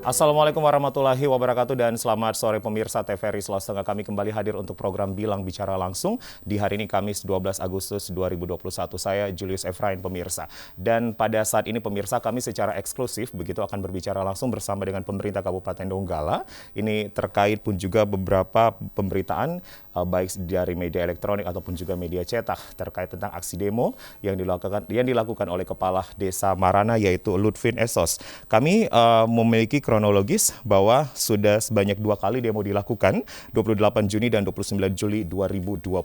Assalamualaikum warahmatullahi wabarakatuh dan selamat sore pemirsa TVRI Selasa. Kami kembali hadir untuk program Bilang Bicara Langsung di hari ini Kamis 12 Agustus 2021. Saya Julius Efrain pemirsa. Dan pada saat ini pemirsa kami secara eksklusif begitu akan berbicara langsung bersama dengan pemerintah Kabupaten Donggala. Ini terkait pun juga beberapa pemberitaan baik dari media elektronik ataupun juga media cetak terkait tentang aksi demo yang dilakukan oleh Kepala Desa Marana yaitu Lutfin Esos. Kami memiliki kronologis bahwa sudah sebanyak 2 kali demo dilakukan 28 Juni dan 29 Juli 2021.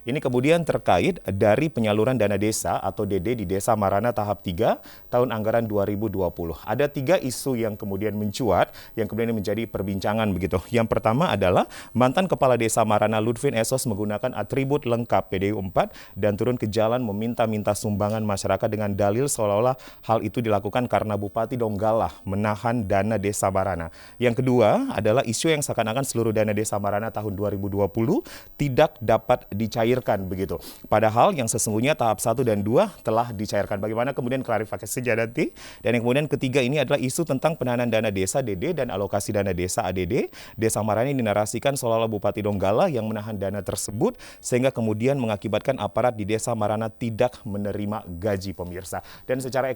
Ini kemudian terkait dari penyaluran dana desa atau DD di Desa Marana tahap 3 tahun anggaran 2020. Ada 3 isu yang kemudian mencuat yang kemudian menjadi perbincangan begitu. Yang pertama adalah mantan Kepala Desa Marana Lutfin Esos menggunakan atribut lengkap PDU 4 dan turun ke jalan meminta-minta sumbangan masyarakat dengan dalil seolah-olah hal itu dilakukan karena Bupati Donggala menahan dana Desa Marana. Yang kedua adalah isu yang seakan-akan seluruh dana Desa Marana tahun 2020 tidak dapat dicairkan begitu. Padahal yang sesungguhnya tahap 1 dan 2 telah dicairkan. Bagaimana kemudian klarifikasinya nanti? Dan yang kemudian ketiga ini adalah isu tentang penahanan dana desa DD dan alokasi dana desa ADD. Desa Marana ini dinarasikan seolah-olah Bupati Donggala yang menahan dana tersebut sehingga kemudian mengakibatkan aparat di Desa Marana tidak menerima gaji pemirsa. Dan secara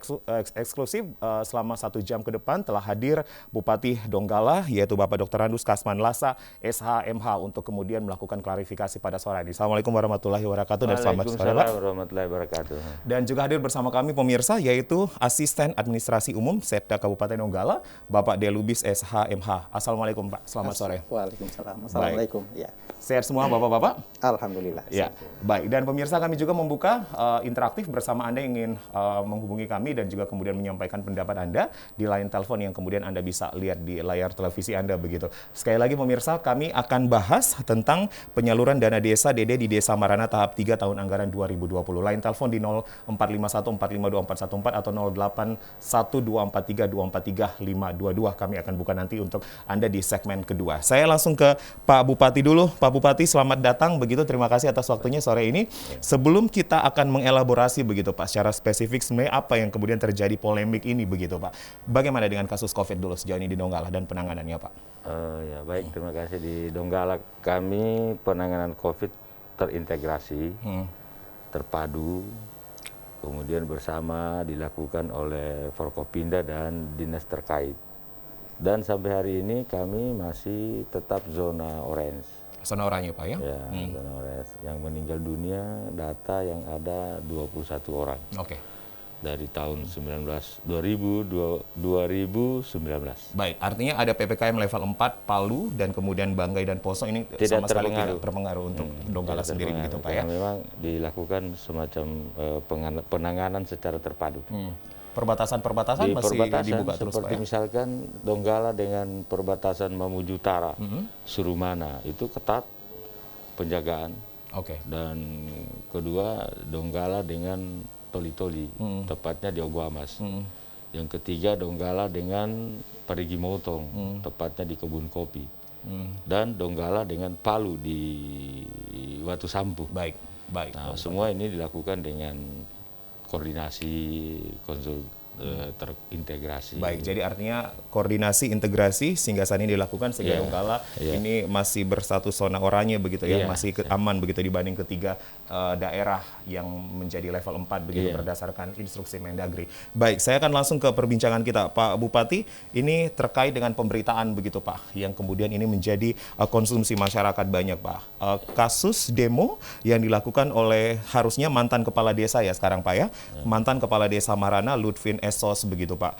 eksklusif selama 1 jam ke depan telah hadir Bupati Donggala yaitu Bapak Dr. Randus Kasman Lasa SHMH untuk kemudian melakukan klarifikasi pada sore ini. Assalamualaikum warahmatullahi wabarakatuh dan selamat sore Pak. Waalaikumsalam warahmatullahi wabarakatuh. Dan juga hadir bersama kami pemirsa yaitu Asisten Administrasi Umum Setda Kabupaten Donggala Bapak Delubis SHMH. Assalamualaikum Pak, selamat sore. Waalaikumsalam. Assalamualaikum. Ya. Sehat semua Bapak-bapak? Alhamdulillah. Ya, baik. Dan pemirsa kami juga membuka interaktif bersama Anda yang ingin menghubungi kami dan juga kemudian menyampaikan pendapat Anda di line telepon yang kemudian Anda bisa lihat di layar televisi Anda begitu. Sekali lagi pemirsa, kami akan bahas tentang penyaluran dana desa DD di Desa Marana tahap 3 tahun anggaran 2020. Line telepon di 0451452414 atau 081243243522. Kami akan buka nanti untuk Anda di segmen kedua. Saya langsung ke Pak Bupati dulu. Pak Bupati, selamat datang begitu. Terima kasih atas waktunya sore ini. Sebelum kita akan mengelaborasi begitu Pak, secara spesifik sebenarnya apa yang kemudian terjadi polemik ini begitu Pak. Bagaimana dengan kasus COVID dulu sejauh ini di Donggala dan penanganannya Pak? Ya baik, terima kasih. Di Donggala kami penanganan COVID terintegrasi, terpadu, kemudian bersama dilakukan oleh Forkopimda dan dinas terkait. Dan sampai hari ini kami masih tetap zona orange. Zona oranye Pak ya? Ya, zona orange. Yang meninggal dunia data yang ada 21 orang. Oke. Dari tahun 2019. Baik, artinya ada PPKM level 4 Palu dan kemudian Banggai dan Poso ini sama sekali tidak berpengaruh untuk Donggala sendiri begitu Pak ya? Memang dilakukan semacam penanganan secara terpadu. Perbatasan-perbatasan masih dibuka terus seperti Pak ya? misalkan Donggala dengan perbatasan Mamuju Utara, Surumana itu ketat penjagaan. Oke. Dan kedua Donggala dengan Toli-Toli, tepatnya di Ogoamas. Yang ketiga Donggala dengan Parigi Motong, tepatnya di Kebun Kopi. Dan Donggala dengan Palu di Watu Sampu. Baik. Nah, semua ini dilakukan dengan koordinasi, terintegrasi. Baik, jadi artinya koordinasi, integrasi sehingga saat ini dilakukan sehingga Donggala ini masih berstatus zona oranye begitu ya, masih aman begitu dibanding ketiga daerah yang menjadi level 4 begitu berdasarkan instruksi Mendagri. Baik, saya akan langsung ke perbincangan kita. Pak Bupati, ini terkait dengan pemberitaan begitu Pak, yang kemudian ini menjadi konsumsi masyarakat banyak Pak. Kasus demo yang dilakukan oleh harusnya mantan kepala desa ya sekarang Pak ya, mantan kepala desa Marana Lutfin Esos begitu Pak.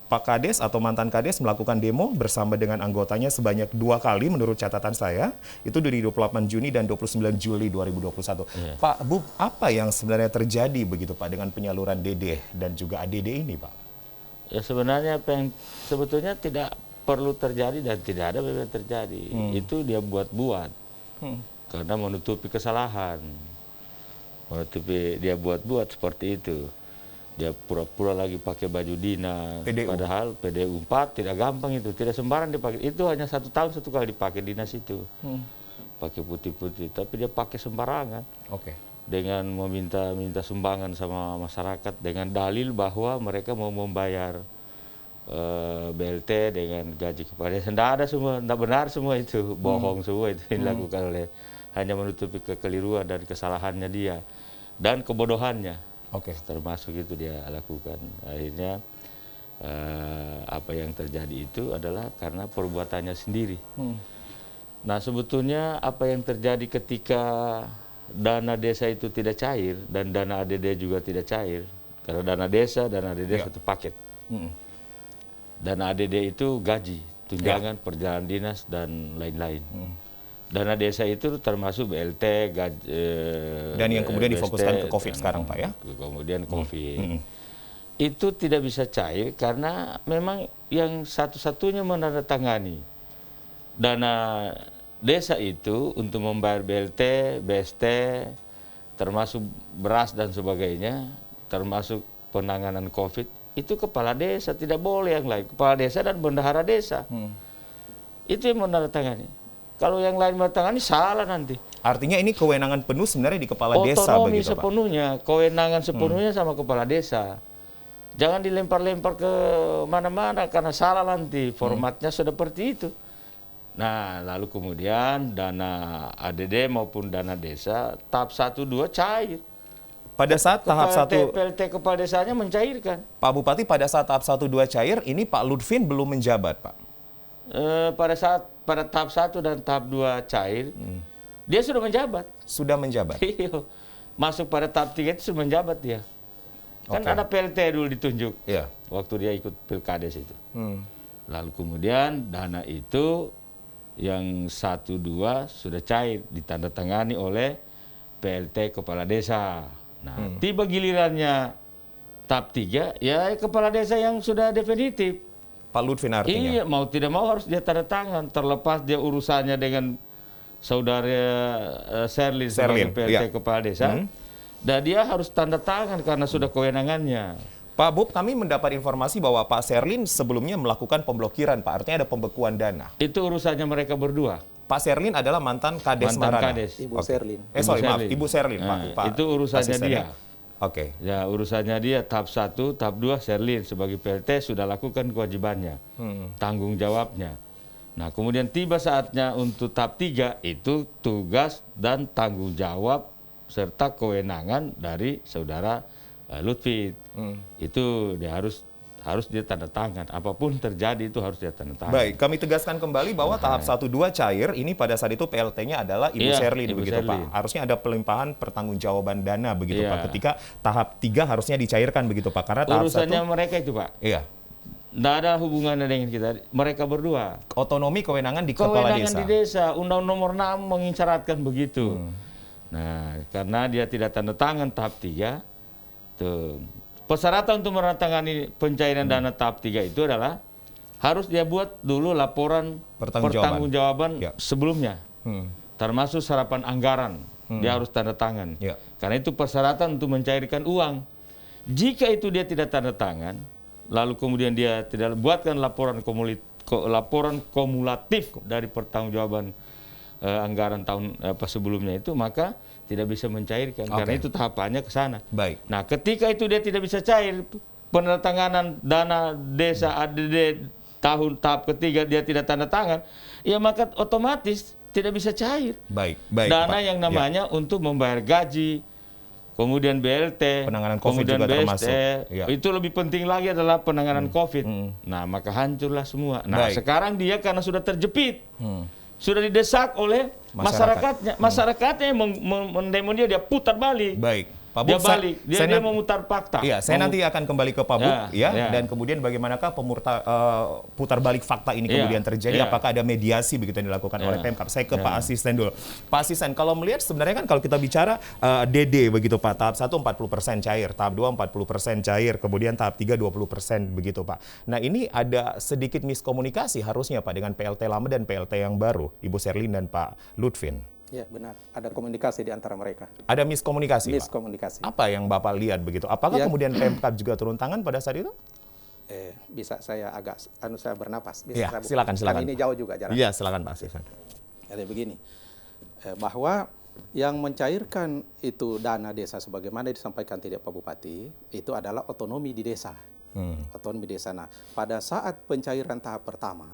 Pak Kades atau mantan Kades melakukan demo bersama dengan anggotanya sebanyak 2 kali menurut catatan saya. Itu dari 28 Juni dan 29 Juli 2021. Pak Bu, apa yang sebenarnya terjadi begitu Pak dengan penyaluran DD dan juga ADD ini Pak? Ya sebenarnya apa yang sebetulnya tidak perlu terjadi dan tidak ada yang terjadi. Itu dia buat-buat. Karena menutupi kesalahan. Dia buat-buat seperti itu. Dia pura-pura lagi pakai baju dinas, padahal PDU 4 tidak gampang itu, tidak sembarang dipakai. Itu hanya 1 tahun 1 kali dipakai dinas itu, pakai putih-putih, tapi dia pakai sembarangan. Dengan meminta sumbangan sama masyarakat dengan dalil bahwa mereka mau membayar BLT dengan gaji kepala desa. Tidak ada semua, tidak benar semua itu, bohong semua itu yang dilakukan oleh, hanya menutupi kekeliruan dan kesalahannya dia dan kebodohannya. Termasuk itu dia lakukan. Akhirnya apa yang terjadi itu adalah karena perbuatannya sendiri. Nah, sebetulnya apa yang terjadi ketika dana desa itu tidak cair dan dana ADD juga tidak cair, karena dana desa satu paket. Dana ADD itu gaji, tunjangan, perjalanan dinas, dan lain-lain. Dana desa itu termasuk BLT, gaji, dan yang kemudian difokuskan ke COVID sekarang, Pak, ya? Kemudian COVID. Itu tidak bisa cair karena memang yang satu-satunya menandatangani dana desa itu untuk membayar BLT, BST, termasuk beras dan sebagainya, termasuk penanganan COVID, itu kepala desa, tidak boleh yang lain. Kepala desa dan bendahara desa. Itu yang menandatangani. Kalau yang lain menandatangani salah nanti. Artinya ini kewenangan penuh sebenarnya di kepala desa Otonomi begitu, sepenuhnya, kewenangan sepenuhnya sama kepala desa. Jangan dilempar-lempar ke mana-mana karena salah nanti. Formatnya sudah seperti itu. Nah, lalu kemudian dana ADD maupun dana desa tahap 1, 2 cair. Pada saat tahap 1, PLT kepala desanya mencairkan. Pak Bupati, pada saat tahap 1, 2 cair, ini Pak Lutfin belum menjabat, Pak? Pada tahap 1 dan tahap 2 cair, dia sudah menjabat. Sudah menjabat? Iya. Masuk pada tahap 3 itu sudah menjabat dia. Kan ada PLT dulu ditunjuk, waktu dia ikut Pilkades itu. Lalu kemudian dana itu yang 1, 2 sudah cair, ditandatangani oleh PLT kepala desa. Nah, tiba gilirannya tahap 3, ya kepala desa yang sudah definitif. Pak Lutfin artinya? Iya, mau tidak mau harus dia tanda tangan, terlepas dia urusannya dengan saudara Serlin sebagai PLT kepala desa. Dan dia harus tanda tangan karena sudah kewenangannya. Pak Bub, kami mendapat informasi bahwa Pak Serlin sebelumnya melakukan pemblokiran, Pak. Artinya ada pembekuan dana. Itu urusannya mereka berdua. Pak Serlin adalah mantan Kades Marana. Ibu Serlin. Maaf, Ibu Serlin, Pak. Itu urusannya dia. Ya, urusannya dia tahap 1, tahap 2 Serlin sebagai PLT sudah lakukan kewajibannya, tanggung jawabnya. Nah, kemudian tiba saatnya untuk tahap 3 itu tugas dan tanggung jawab serta kewenangan dari saudara Lutfi. Itu dia harus dia tanda tangan. Apapun terjadi itu harus dia tanda tangan. Baik, kami tegaskan kembali bahwa tahap 1, 2 cair, ini pada saat itu PLT-nya adalah Ibu Serlin, begitu Pak. Harusnya ada pelimpahan pertanggungjawaban dana, begitu Pak. Ketika tahap 3 harusnya dicairkan, begitu Pak. Karena tahap urusannya mereka itu, Pak. Iya. Tidak ada hubungannya dengan kita. Mereka berdua. Otonomi kewenangan di kepala desa. Kewenangan di desa. Undang nomor 6 mengisyaratkan begitu. Nah, karena dia tidak tanda tangan tahap 3, tuh. Persyaratan untuk menandatangani pencairan dana tahap 3 itu adalah harus dia buat dulu laporan pertanggungjawaban sebelumnya. Termasuk serapan anggaran. Dia harus tanda tangan. Karena itu persyaratan untuk mencairkan uang. Jika itu dia tidak tanda tangan, lalu kemudian dia tidak buatkan laporan kumulatif dari pertanggungjawaban anggaran tahun sebelumnya itu, maka tidak bisa mencairkan. Karena itu tahapannya ke sana. Baik. Nah, ketika itu dia tidak bisa cair, penandatanganan dana desa ADD tahap ketiga dia tidak tanda tangan, ya maka otomatis tidak bisa cair. Baik, dana Pak. yang namanya untuk membayar gaji, kemudian BLT, penanganan COVID kemudian juga BST, termasuk. itu lebih penting lagi adalah penanganan COVID. Nah, maka hancurlah semua. Nah, sekarang dia karena sudah terjepit, sudah didesak oleh masyarakatnya. Masyarakatnya yang mendemo dia putar balik. Baik. Pak Dia Bub, balik, dia memutar fakta. Iya, saya nanti akan kembali ke Pak Bub, dan kemudian bagaimanakah putar balik fakta ini kemudian terjadi? Apakah ada mediasi begitu yang dilakukan oleh Pemkab? Saya ke Pak Asisten dulu. Pak Asisten, kalau melihat sebenarnya kan kalau kita bicara DD begitu Pak, tahap 1 40% cair, tahap 2 40% cair, kemudian tahap 3 20% begitu Pak. Nah, ini ada sedikit miskomunikasi harusnya Pak dengan PLT lama dan PLT yang baru, Ibu Serlin dan Pak Lutfin. Ya, benar. Ada komunikasi di antara mereka. Ada miskomunikasi, Miskomunikasi. Pak? Apa yang Bapak lihat begitu? Apakah kemudian Pemkab juga turun tangan pada saat itu? Bisa saya agak saya bernapas. Bisa silakan. Ini jauh juga jaraknya. Iya, silakan Pak Asisten. Jadi begini, bahwa yang mencairkan itu dana desa sebagaimana disampaikan tadi Pak Bupati, itu adalah otonomi di desa. Otonomi desa. Nah, pada saat pencairan tahap pertama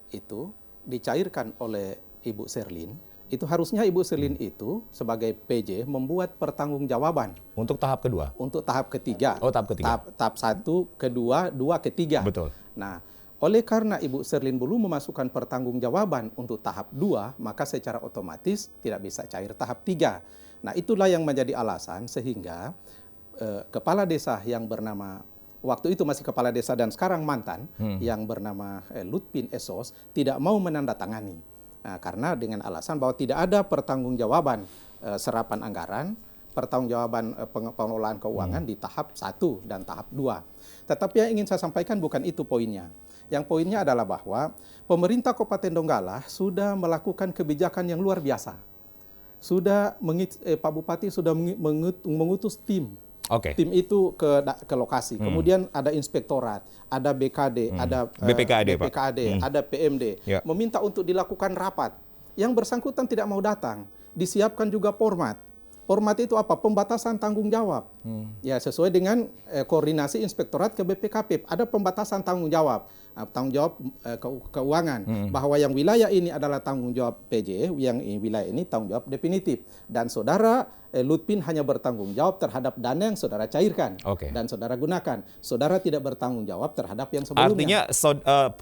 itu dicairkan oleh Ibu Sherlyn, itu harusnya Ibu Sherlyn itu sebagai PJ membuat pertanggungjawaban Untuk tahap kedua? untuk tahap ketiga. Oh, tahap ketiga. Tahap 1, kedua, 2, ketiga. Betul. Nah, oleh karena Ibu Sherlyn belum memasukkan pertanggungjawaban untuk tahap 2, maka secara otomatis tidak bisa cair tahap 3. Nah, itulah yang menjadi alasan sehingga kepala desa yang bernama, waktu itu masih kepala desa dan sekarang mantan, yang bernama Lutpin Esos, tidak mau menandatangani. Nah, karena dengan alasan bahwa tidak ada pertanggungjawaban serapan anggaran, pertanggungjawaban pengelolaan keuangan di tahap 1 dan tahap 2. Tetapi yang ingin saya sampaikan bukan itu poinnya. Yang poinnya adalah bahwa pemerintah Kabupaten Donggala sudah melakukan kebijakan yang luar biasa. Pak Bupati sudah mengutus tim. Tim itu ke lokasi. Kemudian ada inspektorat, ada BKD, ada BPKD, ada PMD. Meminta untuk dilakukan rapat. Yang bersangkutan tidak mau datang. Disiapkan juga format. Format itu apa? Pembatasan tanggung jawab. Ya, sesuai dengan koordinasi inspektorat ke BPKP. Ada pembatasan tanggung jawab. Tanggung jawab keuangan. Bahwa yang wilayah ini adalah tanggung jawab PJ, yang wilayah ini tanggung jawab definitif. Dan saudara Lutpin hanya bertanggung jawab terhadap dana yang saudara cairkan dan saudara gunakan. Saudara tidak bertanggung jawab terhadap yang sebelumnya. Artinya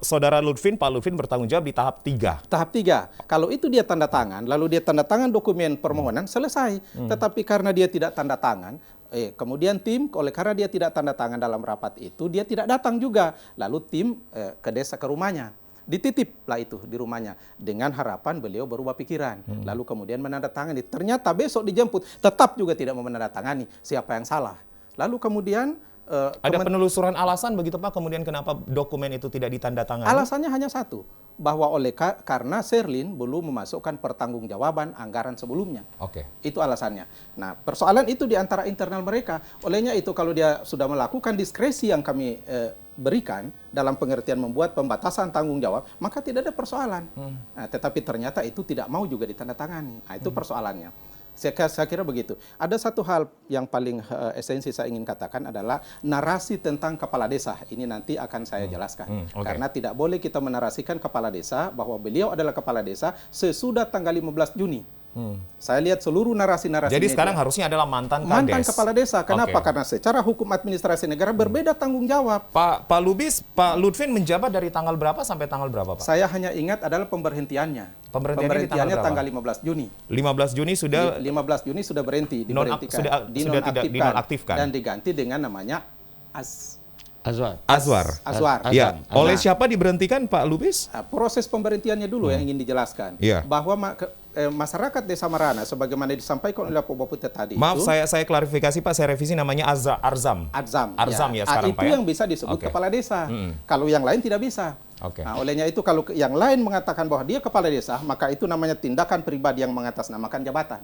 saudara Lutpin, Pak Lutpin bertanggung jawab di tahap 3. Tahap 3. Kalau itu dia tanda tangan, lalu dia tanda tangan dokumen permohonan, selesai. Tetapi karena dia tidak tanda tangan, kemudian tim, oleh karena dia tidak tanda tangan dalam rapat itu, dia tidak datang juga. Lalu tim ke desa, ke rumahnya. Dititiplah itu di rumahnya dengan harapan beliau berubah pikiran, lalu kemudian menandatangani. Ternyata besok dijemput, tetap juga tidak mau menandatangani. Siapa yang salah? Lalu kemudian ada penelusuran alasan begitu Pak, kemudian kenapa dokumen itu tidak ditandatangani? Alasannya hanya satu, bahwa karena Sherlyn belum memasukkan pertanggungjawaban anggaran sebelumnya. Itu alasannya. Nah, persoalan itu di antara internal mereka. Olehnya itu kalau dia sudah melakukan diskresi yang kami berikan dalam pengertian membuat pembatasan tanggung jawab, maka tidak ada persoalan. Nah, tetapi ternyata itu tidak mau juga ditandatangani. Nah, itu persoalannya. Saya kira begitu. Ada satu hal yang paling esensi saya ingin katakan adalah narasi tentang kepala desa. Ini nanti akan saya jelaskan. Karena tidak boleh kita menarasikan kepala desa bahwa beliau adalah kepala desa sesudah tanggal 15 Juni. Saya lihat seluruh narasi-narasi. Jadi sekarang harusnya adalah mantan kades. Mantan kepala desa. Kenapa? Karena secara hukum administrasi negara berbeda tanggung jawab. Pak Lutpin menjabat dari tanggal berapa sampai tanggal berapa, Pak? Saya hanya ingat adalah pemberhentiannya. Pemberhentiannya tanggal 15 Juni. 15 Juni sudah 15 Juni sudah berhenti, diberhentikan, sudah tidak dinonaktifkan dan diganti dengan namanya Azwar. Ya. Oleh siapa diberhentikan, Pak Lubis? Proses pemberhentiannya dulu yang ingin dijelaskan. Bahwa masyarakat Desa Marana sebagaimana disampaikan oleh Pak Bupati tadi. Maaf, saya klarifikasi Pak, saya revisi namanya Arzam ya sekarang Pak. Itu yang bisa disebut kepala desa. Kalau yang lain tidak bisa. Nah, olehnya itu kalau yang lain mengatakan bahwa dia kepala desa, maka itu namanya tindakan pribadi yang mengatasnamakan jabatan.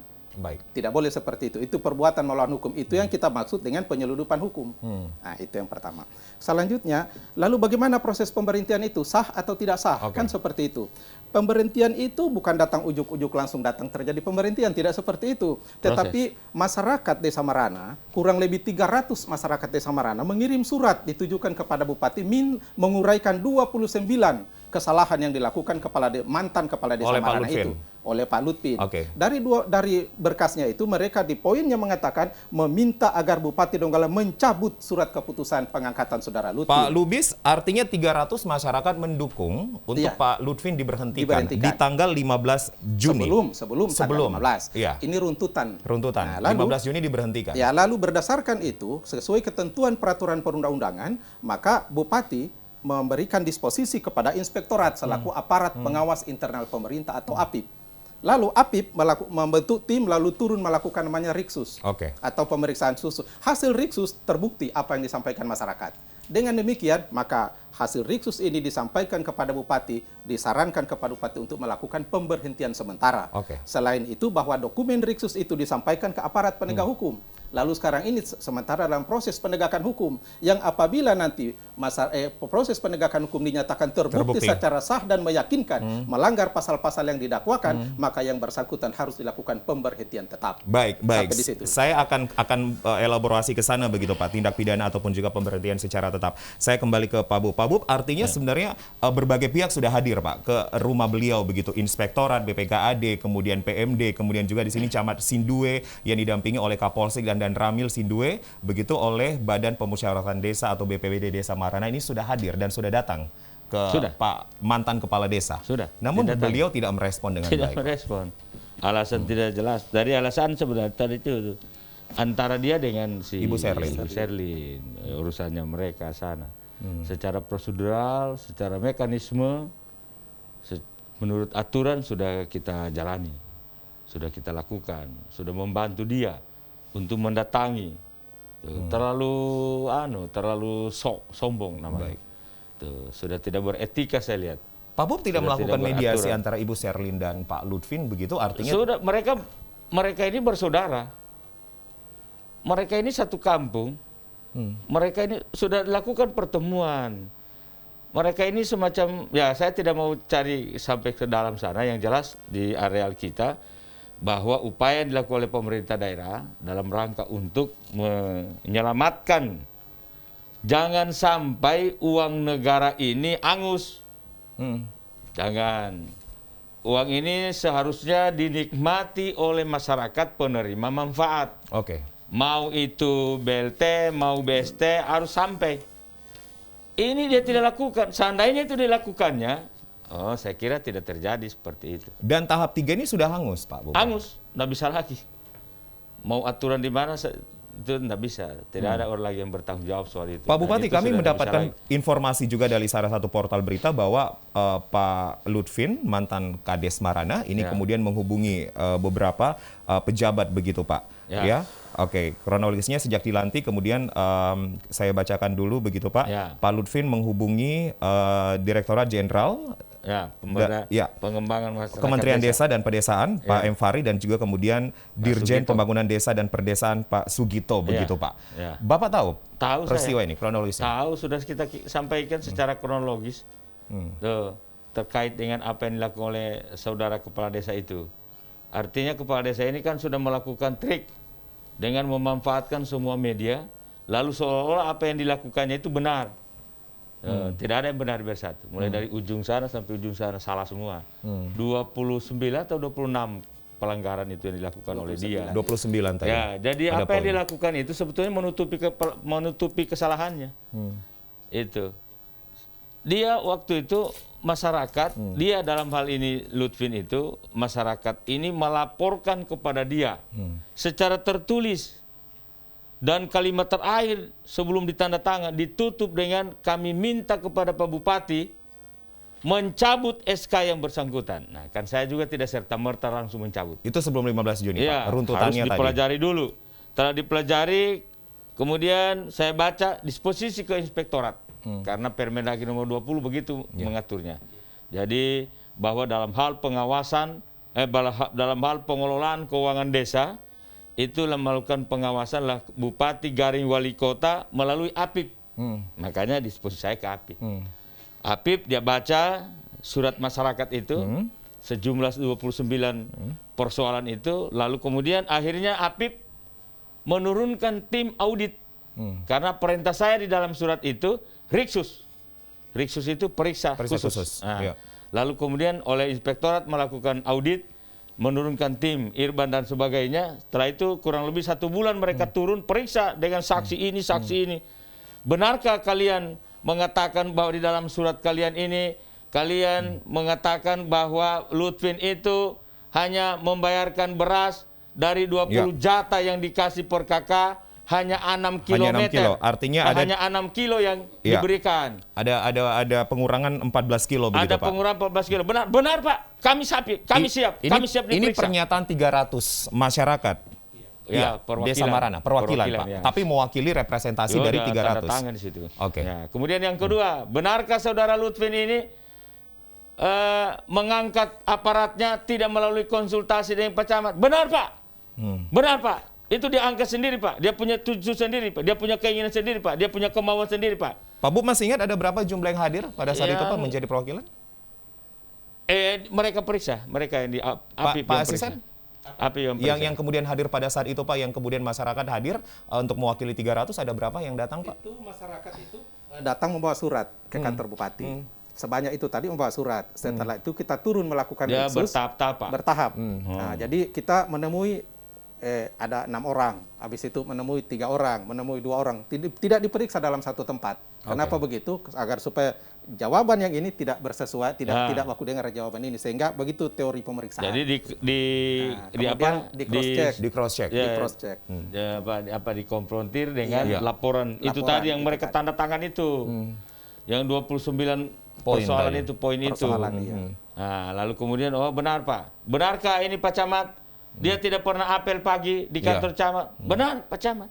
Tidak boleh seperti itu. Itu perbuatan melawan hukum. Itu yang kita maksud dengan penyeludupan hukum. Nah, itu yang pertama. Selanjutnya, lalu bagaimana proses pemberhentian itu? Sah atau tidak sah? Kan seperti itu. Pemberhentian itu bukan datang ujuk-ujuk langsung datang terjadi pemberhentian. Tidak seperti itu. Tetapi masyarakat Desa Marana, kurang lebih 300 masyarakat Desa Marana mengirim surat ditujukan kepada Bupati menguraikan 29 kesalahan yang dilakukan mantan kepala desa Marana itu oleh Pak Lutpin. Dari berkasnya itu mereka di poinnya mengatakan meminta agar Bupati Donggala mencabut surat keputusan pengangkatan saudara Lutpin. Pak Lubis, artinya 300 masyarakat mendukung untuk Pak Lutpin diberhentikan di tanggal 15 Juni. Sebelum tanggal 15. Ini runtutan. Nah, lalu, 15 Juni diberhentikan. Ya, lalu berdasarkan itu sesuai ketentuan peraturan perundang-undangan, maka Bupati memberikan disposisi kepada inspektorat selaku aparat pengawas internal pemerintah atau APIP. Lalu APIP membentuk tim lalu turun melakukan namanya Riksus atau pemeriksaan khusus. Hasil Riksus terbukti apa yang disampaikan masyarakat. Dengan demikian maka hasil riksus ini disampaikan kepada bupati, disarankan kepada bupati untuk melakukan pemberhentian sementara. Selain itu bahwa dokumen riksus itu disampaikan ke aparat penegak hukum. Lalu sekarang ini sementara dalam proses penegakan hukum yang apabila nanti proses penegakan hukum dinyatakan terbukti secara sah dan meyakinkan melanggar pasal-pasal yang didakwakan, maka yang bersangkutan harus dilakukan pemberhentian tetap. Baik. Saya akan elaborasi ke sana begitu Pak, tindak pidana ataupun juga pemberhentian secara tetap. Saya kembali ke Pak Bub. Pak Bub, artinya sebenarnya berbagai pihak sudah hadir Pak ke rumah beliau begitu, Inspektorat, BPKAD, kemudian PMD, kemudian juga di sini Camat Sindue yang didampingi oleh Kapolsek dan Ramil Sindue, begitu oleh Badan Pemusyawaratan Desa atau BPWD Desa Marana ini sudah hadir dan sudah datang ke Pak mantan kepala desa. Namun beliau tidak merespon dengan baik. Tidak merespon. Alasan tidak jelas. Dari alasan sebenarnya tadi itu antara dia dengan si Ibu Sherlyn. Urusannya mereka sana. Secara prosedural, secara mekanisme, menurut aturan sudah kita jalani, sudah kita lakukan, sudah membantu dia untuk mendatangi. Terlalu sombong namanya. Sudah tidak beretika saya lihat. Pak Bub tidak melakukan mediasi antara Ibu Sherlyn dan Pak Lutfin begitu, artinya sudah mereka ini bersaudara. Mereka ini satu kampung. Mereka ini sudah dilakukan pertemuan. Mereka ini semacam, ya saya tidak mau cari sampai ke dalam sana, yang jelas di areal kita bahwa upaya yang dilakukan oleh pemerintah daerah dalam rangka untuk menyelamatkan, jangan sampai uang negara ini angus. Jangan. Uang ini seharusnya dinikmati oleh masyarakat penerima manfaat. Mau itu BLT, mau BST, harus sampai. Ini dia tidak lakukan. Seandainya itu dilakukannya, saya kira tidak terjadi seperti itu. Dan tahap 3 ini sudah hangus, Pak Bupati? Hangus, nggak bisa lagi. Mau aturan di mana, itu nggak bisa. Tidak ada orang lagi yang bertanggung jawab soal itu. Pak Bupati, kami mendapatkan informasi juga dari salah satu portal berita bahwa Pak Lutfin, mantan Kades Marana, ini kemudian menghubungi beberapa pejabat begitu, Pak. Ya. Kronologisnya sejak dilantik, kemudian saya bacakan dulu begitu, Pak. Pak Lutfin menghubungi Direktorat Jenderal Pengembangan Masyarakat Kementerian Desa dan Pedesaan, Pak M. Fahri, dan juga kemudian Dirjen Pembangunan Desa dan Perdesaan, Pak Sugito, begitu, Pak. Bapak tahu peristiwa ini, kronologisnya? Tahu, sudah kita sampaikan secara kronologis terkait dengan apa yang dilakukan oleh saudara kepala desa itu. Artinya kepala desa ini kan sudah melakukan trik dengan memanfaatkan semua media, lalu seolah-olah apa yang dilakukannya itu benar. Tidak ada yang benar bersatu. Mulai dari ujung sana sampai ujung sana salah semua. 29 atau 26 pelanggaran itu yang dilakukan oleh dia. 29 tadi. Ya, jadi apa yang dilakukan itu sebetulnya menutupi kesalahannya. Itu. Dia waktu itu masyarakat, dia dalam hal ini Lutfin itu, masyarakat ini melaporkan kepada dia secara tertulis. Dan kalimat terakhir sebelum ditandatangan ditutup dengan kami minta kepada Pak Bupati mencabut SK yang bersangkutan. Nah, kan saya juga tidak serta-merta langsung mencabut. Itu sebelum 15 Juni, Pak, runtutannya harus dipelajari dulu. Setelah dipelajari, kemudian saya baca disposisi ke Inspektorat. Karena Permendagri nomor 20 begitu mengaturnya. Jadi bahwa dalam hal pengawasan, dalam hal pengelolaan keuangan desa, itulah melakukan pengawasan lah Bupati Garing Wali Kota melalui APIP. Makanya disposisi saya ke APIP. APIP dia baca surat masyarakat itu, sejumlah 29 persoalan itu, lalu kemudian akhirnya APIP menurunkan tim audit. Karena perintah saya di dalam surat itu, Riksus. Riksus itu periksa khusus. Lalu kemudian oleh Inspektorat melakukan audit, menurunkan tim, Irban dan sebagainya. Setelah itu kurang lebih 1 bulan mereka turun periksa dengan saksi ini, saksi ini. Benarkah kalian mengatakan bahwa di dalam surat kalian ini, kalian mengatakan bahwa Lutfin itu hanya membayarkan beras dari 20 jatah yang dikasih per kakak, hanya 6 kilometer. 6 kilo. Artinya hanya 6 kilo yang diberikan. Ada pengurangan 14 kilo begitu, Pak. Ada pengurangan 14 kilo. Benar, Pak. Kami siap. Kami siap diperiksa. Ini pernyataan 300 masyarakat. Ya, Desa Marana, perwakilan Pak. Ya. Tapi mewakili representasi dari 300. Tanda tangan di situ. Oke. Ya. Kemudian yang kedua, benarkah saudara Lutfin ini mengangkat aparatnya tidak melalui konsultasi dengan Pak Camat? Benar Pak. Benar Pak. Itu dia angkat sendiri Pak. Dia punya tujuan sendiri Pak. Dia punya keinginan sendiri Pak. Dia punya kemauan sendiri Pak. Pak Bu masih ingat ada berapa jumlah yang hadir pada saat itu Pak menjadi perwakilan? Mereka periksa, mereka yang di Pak Asisten? yang kemudian hadir pada saat itu Pak, yang kemudian masyarakat hadir untuk mewakili 300, ada berapa yang datang Pak? Itu masyarakat itu datang membawa surat ke kantor bupati. Sebanyak itu tadi membawa surat. Setelah itu kita turun melakukan riksus bertahap. Nah, jadi kita menemui ada 6 orang, habis itu menemui 3 orang, menemui 2 orang, tidak diperiksa dalam satu tempat. Kenapa begitu? Agar supaya jawaban yang ini tidak bersesuai, tidak baku dengar jawaban ini, sehingga begitu teori pemeriksaan. Jadi di cross check, dikonfrontir dengan laporan itu tadi yang mereka tanda tangan itu, yang 29 persoalan itu, poin itu. Nah, lalu kemudian, benar Pak, benarkah ini Pak Camat? Dia tidak pernah apel pagi di kantor camat. Benar, Pak Camat.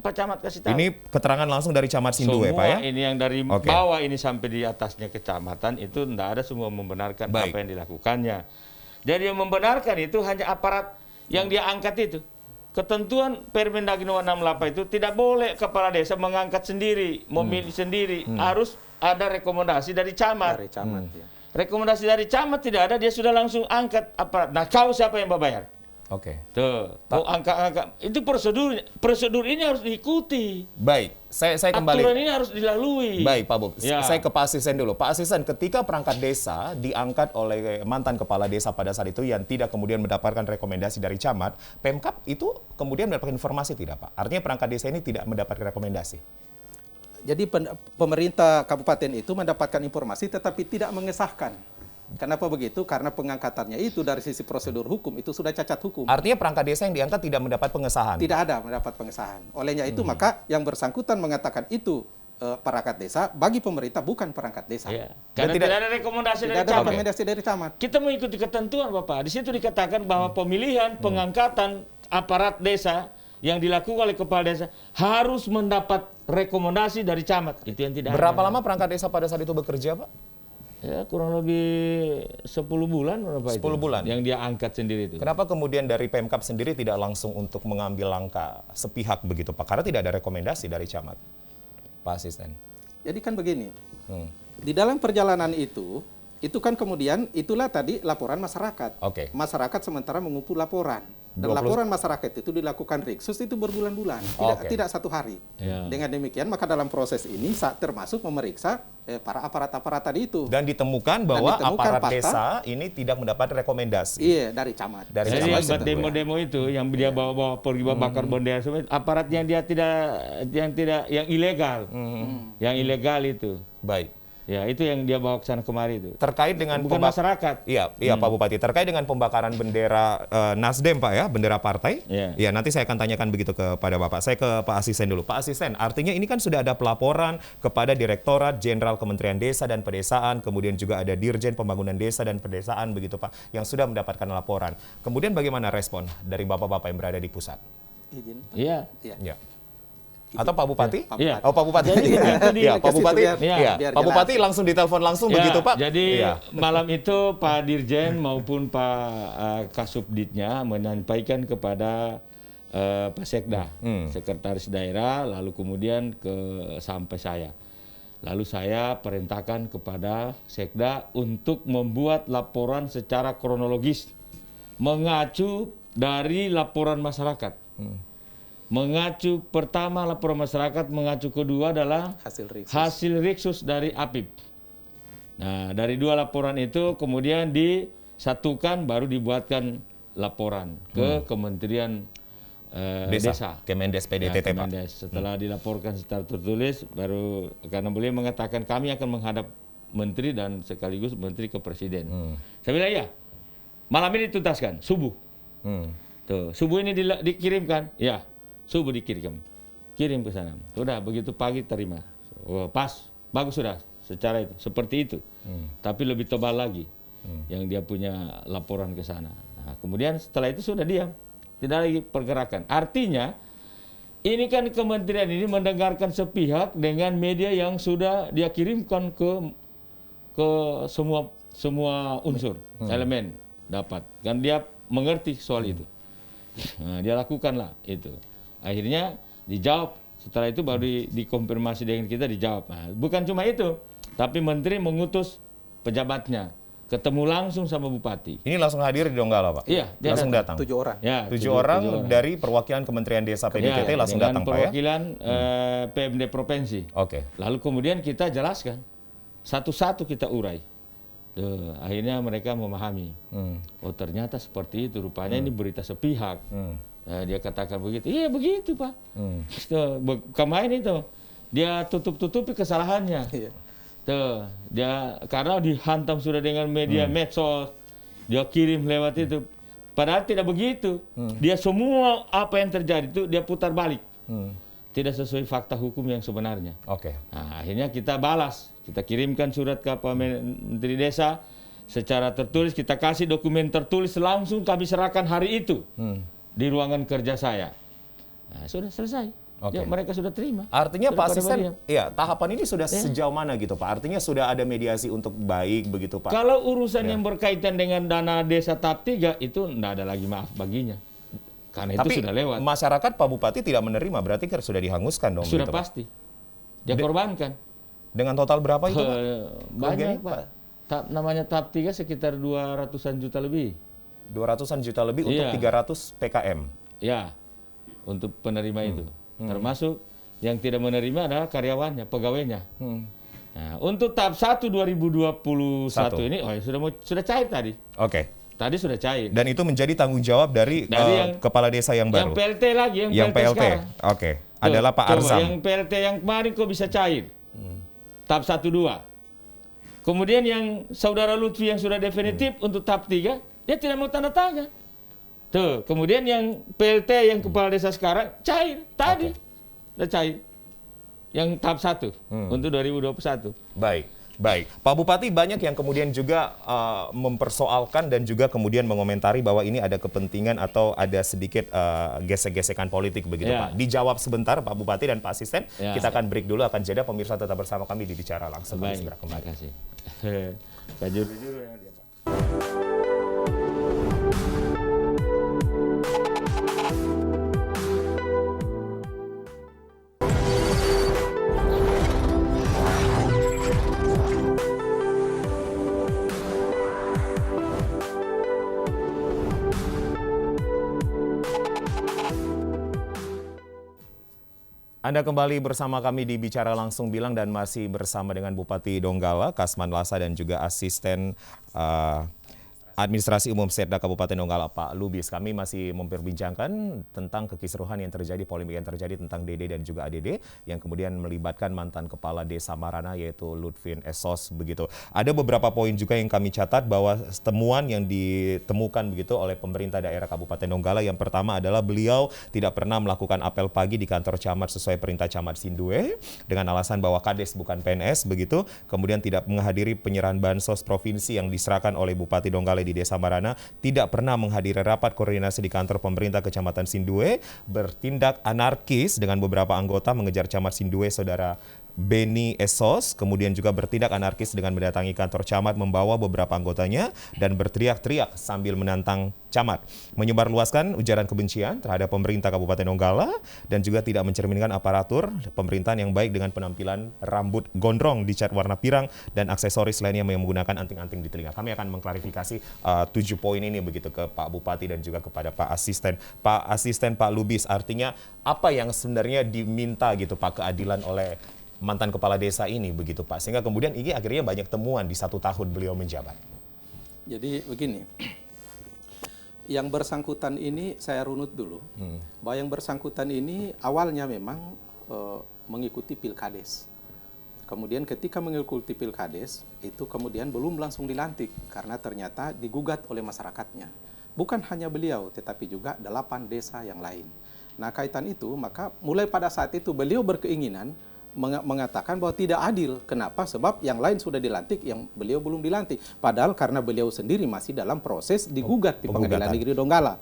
Pak Camat kasih tahu. Ini keterangan langsung dari Camat Sindue, Pak ya? Ini yang dari bawah ini sampai di atasnya kecamatan itu tidak ada semua membenarkan apa yang dilakukannya. Jadi yang membenarkan itu hanya aparat yang dia angkat itu. Ketentuan Permendagri nomor 68 itu tidak boleh kepala desa mengangkat sendiri, memilih sendiri. Harus ada rekomendasi dari camat. Dari camat, Rekomendasi dari camat tidak ada, dia sudah langsung angkat aparat. Nah, kau siapa yang bayar? Oke. Tuh, angka-angka itu prosedur ini harus diikuti. Baik, saya kembali. Aturan ini harus dilalui. Baik, Pak Bob. Saya ke Pak Asisten dulu. Pak Asisten, ketika perangkat desa diangkat oleh mantan kepala desa pada saat itu yang tidak kemudian mendapatkan rekomendasi dari camat, Pemkab itu kemudian mendapatkan informasi tidak, Pak? Artinya perangkat desa ini tidak mendapatkan rekomendasi. Jadi pemerintah kabupaten itu mendapatkan informasi tetapi tidak mengesahkan. Kenapa begitu? Karena pengangkatannya itu dari sisi prosedur hukum itu sudah cacat hukum. Artinya perangkat desa yang diangkat tidak mendapat pengesahan? Tidak ada mendapat pengesahan. Olehnya itu maka yang bersangkutan mengatakan itu perangkat desa, bagi pemerintah bukan perangkat desa. Karena tidak ada rekomendasi dari camat. Kita mengikuti ketentuan Bapak. Di situ dikatakan bahwa pemilihan pengangkatan aparat desa yang dilakukan oleh kepala desa harus mendapat rekomendasi dari camat. Itu yang tidak Berapa lama perangkat desa pada saat itu bekerja, Pak? Ya, kurang lebih 10 bulan. 10 bulan? Yang dia angkat sendiri itu. Kenapa kemudian dari Pemkab sendiri tidak langsung untuk mengambil langkah sepihak begitu, Pak? Karena tidak ada rekomendasi dari camat, Pak Asisten. Jadi kan begini, di dalam perjalanan itu kan kemudian itulah tadi laporan masyarakat. Masyarakat sementara mengumpul laporan. Dan laporan masyarakat itu dilakukan riksus itu berbulan-bulan, tidak satu hari. Dengan demikian maka dalam proses ini termasuk memeriksa para aparat-aparat tadi itu. Dan ditemukan bahwa aparat desa ini tidak mendapat rekomendasi. Iya, dari camat. Jadi yang buat demo-demo itu, yang dia bawa pergi bakar bendera, aparat yang yang ilegal, yang ilegal itu. Baik. Ya, itu yang dia bawa ke sana kemari itu. Terkait dengan masyarakat. Iya, Pak Bupati. Terkait dengan pembakaran bendera Nasdem, Pak ya, bendera partai. Ya, nanti saya akan tanyakan begitu kepada Bapak. Saya ke Pak Asisten dulu. Pak Asisten, artinya ini kan sudah ada pelaporan kepada Direktorat Jenderal Kementerian Desa dan Pedesaan, kemudian juga ada Dirjen Pembangunan Desa dan Pedesaan begitu, Pak, yang sudah mendapatkan laporan. Kemudian bagaimana respon dari Bapak-bapak yang berada di pusat? Iya. Atau Pak Bupati? Iya. Oh, Pak Bupati. Iya, Pak Bupati. Iya. Pak Bupati langsung ditelepon langsung begitu, Pak. Jadi malam itu Pak Dirjen maupun Pak Kasubditnya menyampaikan kepada Pak Sekda, Sekretaris Daerah, lalu kemudian sampai saya. Lalu saya perintahkan kepada Sekda untuk membuat laporan secara kronologis, mengacu dari laporan masyarakat. Mengacu pertama laporan masyarakat, mengacu kedua adalah hasil riksus dari APIP. Nah, dari dua laporan itu kemudian disatukan baru dibuatkan laporan ke Kementerian Desa. Kemendes PDTT, Pak. Setelah dilaporkan secara tertulis, baru karena beliau mengatakan kami akan menghadap Menteri dan sekaligus Menteri ke Presiden. Saya bilang ya, malam ini dituntaskan, subuh. Tuh, subuh ini dikirimkan, ya. Subuh dikirim ke sana. Sudah begitu pagi terima. Pas, bagus sudah secara itu, seperti itu. Tapi lebih tebal lagi yang dia punya laporan ke sana. Nah, kemudian setelah itu sudah diam. tidak lagi pergerakan. Artinya ini kan kementerian ini mendengarkan sepihak dengan media yang sudah dia kirimkan ke semua unsur elemen dapat, kan dia mengerti soal itu. Nah, dia lakukanlah itu. Akhirnya dijawab. Setelah itu baru dikonfirmasi dengan kita, dijawab. Nah, bukan cuma itu, tapi menteri mengutus pejabatnya ketemu langsung sama bupati. Ini langsung hadir di Donggala, Pak? Iya, langsung datang. 7 orang. Ya, 7 orang dari perwakilan Kementerian Desa PDKT langsung datang, Pak, ya? perwakilan PMD provinsi. Oke. Lalu kemudian kita jelaskan, satu-satu kita urai. Akhirnya mereka memahami. Oh, ternyata seperti itu. Rupanya ini berita sepihak. Nah, dia katakan begitu. Iya, begitu, Pak. Kemarin itu dia tutup-tutupi kesalahannya. Iya. Tuh, dia karena dihantam sudah dengan media medsos, dia kirim lewat itu. Padahal tidak begitu. Dia semua apa yang terjadi itu dia putar balik. Tidak sesuai fakta hukum yang sebenarnya. Oke. Nah, akhirnya kita balas. Kita kirimkan surat ke Pak Menteri Desa secara tertulis, kita kasih dokumen tertulis langsung kami serahkan hari itu di ruangan kerja saya. Nah, sudah selesai. Oke. Ya, mereka sudah terima. Artinya sudah Pak Asisten, diam. ya tahapan ini sudah sejauh mana gitu Pak? Artinya sudah ada mediasi untuk baik begitu Pak? Kalau urusan yang berkaitan dengan dana desa tahap 3 itu tidak ada lagi maaf baginya. Karena Tapi itu sudah lewat. masyarakat Pak Bupati tidak menerima, berarti kan sudah dihanguskan dong? Sudah gitu, Pak? pasti. Dia korbankan. Dengan total berapa itu Pak? Banyak Kerugiannya, Pak. Namanya tahap 3 sekitar 200-an juta lebih. 200-an juta lebih untuk 300 PKM? Ya, untuk penerima itu. Termasuk yang tidak menerima adalah karyawannya, pegawainya. Nah, untuk tahap 1 2021 ini, sudah cair tadi. Oke. Tadi sudah cair. Dan itu menjadi tanggung jawab dari kepala desa yang baru? Yang PLT lagi, yang PLT sekarang. Oke. Adalah Pak Arzam. Yang PLT yang kemarin kok bisa cair? Tahap 1-2. Kemudian yang saudara Lutfi yang sudah definitif untuk tahap 3, dia tidak mau tanda tangan. Tuh, kemudian yang PLT yang kepala desa sekarang cair tadi. Sudah cair. Yang tahap 1 untuk 2021. Baik. Baik, Pak Bupati, banyak yang kemudian juga mempersoalkan dan juga kemudian mengomentari bahwa ini ada kepentingan atau ada sedikit gesek-gesekan politik begitu Pak. Dijawab sebentar Pak Bupati dan Pak Asisten. Kita akan break dulu, akan jeda. Pemirsa tetap bersama kami di Bicara Langsung. Baik, segera kembali. terima kasih. Pak Juru-juru yang dia, Pak. Anda kembali bersama kami di Bicara Langsung Bilang dan masih bersama dengan Bupati Donggala, Kasman Lasa, dan juga Asisten Administrasi Umum Setda Kabupaten Donggala, Pak Lubis. Kami masih memperbincangkan tentang kekisruhan yang terjadi, polemik yang terjadi tentang DD dan juga ADD yang kemudian melibatkan mantan Kepala Desa Marana yaitu Lutfin Esos begitu. Ada beberapa poin juga yang kami catat bahwa temuan yang ditemukan begitu oleh pemerintah daerah Kabupaten Donggala. Yang pertama adalah beliau tidak pernah melakukan apel pagi di kantor camat sesuai perintah Camat Sindue dengan alasan bahwa Kades bukan PNS begitu. Kemudian tidak menghadiri penyerahan bansos provinsi yang diserahkan oleh Bupati Donggala di Desa Marana, tidak pernah menghadiri rapat koordinasi di kantor pemerintah Kecamatan Sindue, bertindak anarkis dengan beberapa anggota mengejar Camat Sindue Saudara Beni Esos, kemudian juga bertindak anarkis dengan mendatangi kantor camat membawa beberapa anggotanya dan berteriak-teriak sambil menantang camat, menyebarluaskan ujaran kebencian terhadap pemerintah Kabupaten Donggala dan juga tidak mencerminkan aparatur pemerintahan yang baik dengan penampilan rambut gondrong dicat warna pirang dan aksesoris lainnya yang menggunakan anting-anting di telinga. Kami akan mengklarifikasi 7 poin ini begitu ke Pak Bupati dan juga kepada Pak Asisten. Pak Asisten, Pak Lubis, artinya apa yang sebenarnya diminta gitu Pak keadilan oleh mantan kepala desa ini begitu Pak, sehingga kemudian ini akhirnya banyak temuan di 1 tahun beliau menjabat. Jadi begini, yang bersangkutan ini saya runut dulu, bahwa yang bersangkutan ini awalnya memang mengikuti Pilkades. Kemudian ketika mengikuti Pilkades, itu kemudian belum langsung dilantik karena ternyata digugat oleh masyarakatnya. Bukan hanya beliau, tetapi juga 8 desa yang lain. Nah, kaitan itu, maka mulai pada saat itu beliau berkeinginan mengatakan bahwa tidak adil. Kenapa? Sebab yang lain sudah dilantik, yang beliau belum dilantik. Padahal karena beliau sendiri masih dalam proses digugat di Pengadilan Negeri Donggala.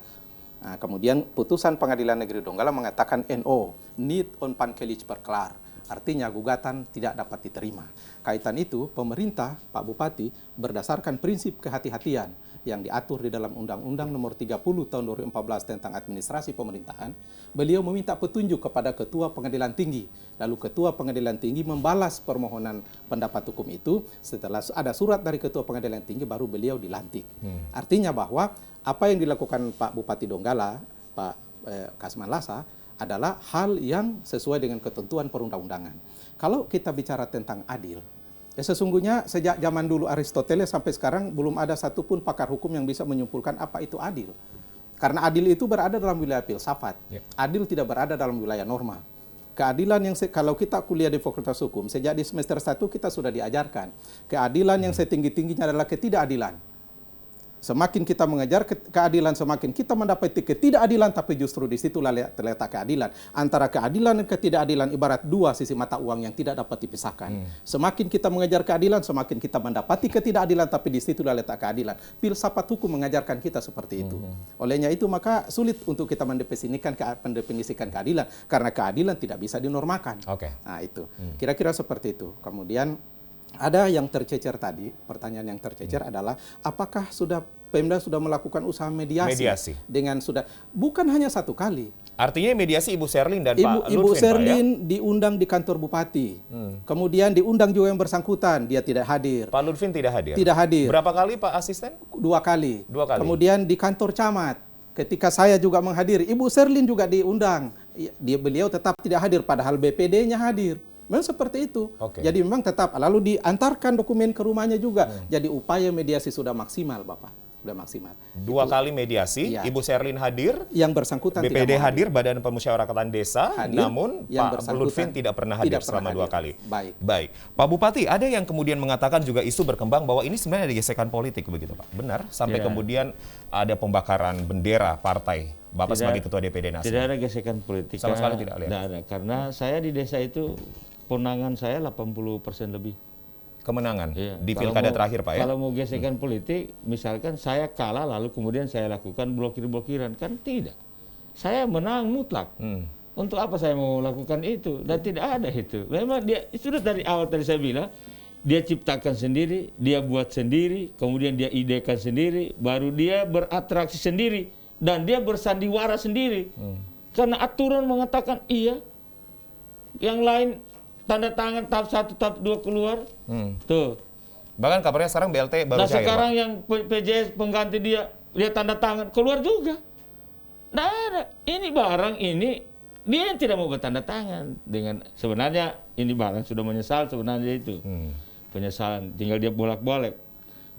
Nah, kemudian putusan Pengadilan Negeri Donggala mengatakan NO, need on pankelig perklar. Artinya gugatan tidak dapat diterima. Kaitan itu, pemerintah, Pak Bupati, berdasarkan prinsip kehati-hatian yang diatur di dalam Undang-Undang Nomor 30 Tahun 2014 tentang Administrasi Pemerintahan, beliau meminta petunjuk kepada Ketua Pengadilan Tinggi. Lalu Ketua Pengadilan Tinggi membalas permohonan pendapat hukum itu. Setelah ada surat dari Ketua Pengadilan Tinggi, baru beliau dilantik. Artinya bahwa apa yang dilakukan Pak Bupati Donggala, Pak Kasman Lasa, adalah hal yang sesuai dengan ketentuan perundang-undangan. Kalau kita bicara tentang adil, sesungguhnya sejak zaman dulu Aristoteles sampai sekarang belum ada satupun pakar hukum yang bisa menyimpulkan apa itu adil. Karena adil itu berada dalam wilayah filsafat. Adil tidak berada dalam wilayah norma. Keadilan yang kalau kita kuliah di Fakultas Hukum, sejak di semester 1 kita sudah diajarkan. Keadilan yang setinggi-tingginya adalah ketidakadilan. Semakin kita mengejar keadilan, semakin kita mendapati ketidakadilan, tapi justru di situ terletak keadilan. Antara keadilan dan ketidakadilan ibarat dua sisi mata uang yang tidak dapat dipisahkan. Semakin kita mengejar keadilan, semakin kita mendapati ketidakadilan, tapi di situ letak keadilan. Filsafat hukum mengajarkan kita seperti itu. Olehnya itu maka sulit untuk kita mendefinisikan keadilan, karena keadilan tidak bisa dinormakan. Nah itu, kira-kira seperti itu. Kemudian ada yang tercecer tadi, pertanyaan yang tercecer adalah apakah Pemda sudah melakukan usaha mediasi? Dengan bukan hanya satu kali. Artinya mediasi Ibu Sherlyn dan Pak Lutfin, Ibu Sherlyn diundang di kantor bupati. Kemudian diundang juga yang bersangkutan, dia tidak hadir. Pak Lutfin tidak hadir? Tidak hadir. Berapa kali Pak Asisten? 2 kali. 2 kali. Kemudian di kantor camat, ketika saya juga menghadiri, Ibu Sherlyn juga diundang. Beliau tetap tidak hadir, padahal BPD-nya hadir. Memang seperti itu. Jadi memang tetap, lalu diantarkan dokumen ke rumahnya juga. Jadi upaya mediasi sudah maksimal, Bapak. Sudah maksimal. 2 kali mediasi, Ibu Sherlyn hadir, yang bersangkutan BPD hadir, Badan Pemusyawaratan Desa, hadir, namun Pak Lutfin tidak pernah hadir selama 2 kali. Baik. Pak Bupati, ada yang kemudian mengatakan juga isu berkembang bahwa ini sebenarnya ada gesekan politik, begitu Pak? Benar? Sampai kemudian ada pembakaran bendera partai. Bapak sebagai Ketua DPD Nasdem. Tidak ada gesekan politik. Sama sekali tidak lihat. Tidak ada, karena saya di desa itu kemenangan saya 80% lebih. Kemenangan di pilkada terakhir, Pak, ya? Kalau mau gesekan politik, misalkan saya kalah lalu kemudian saya lakukan blokir-blokiran, kan tidak. Saya menang mutlak. Untuk apa saya mau lakukan itu? Dan tidak ada itu. Memang dia sudah dari awal tadi saya bilang, dia ciptakan sendiri, dia buat sendiri, kemudian dia idekan sendiri, baru dia beratraksi sendiri, dan dia bersandiwara sendiri. Karena aturan mengatakan iya, yang lain tanda tangan tahap 1, tahap 2 keluar. Tuh. Bahkan kabarnya sekarang BLT baru cair. Sekarang yang PJS pengganti dia tanda tangan keluar juga. Nah, ada. Ini barang ini dia yang tidak mau bertanda tangan dengan sebenarnya ini barang sudah menyesal sebenarnya itu. Penyesalan, tinggal dia bolak-balik.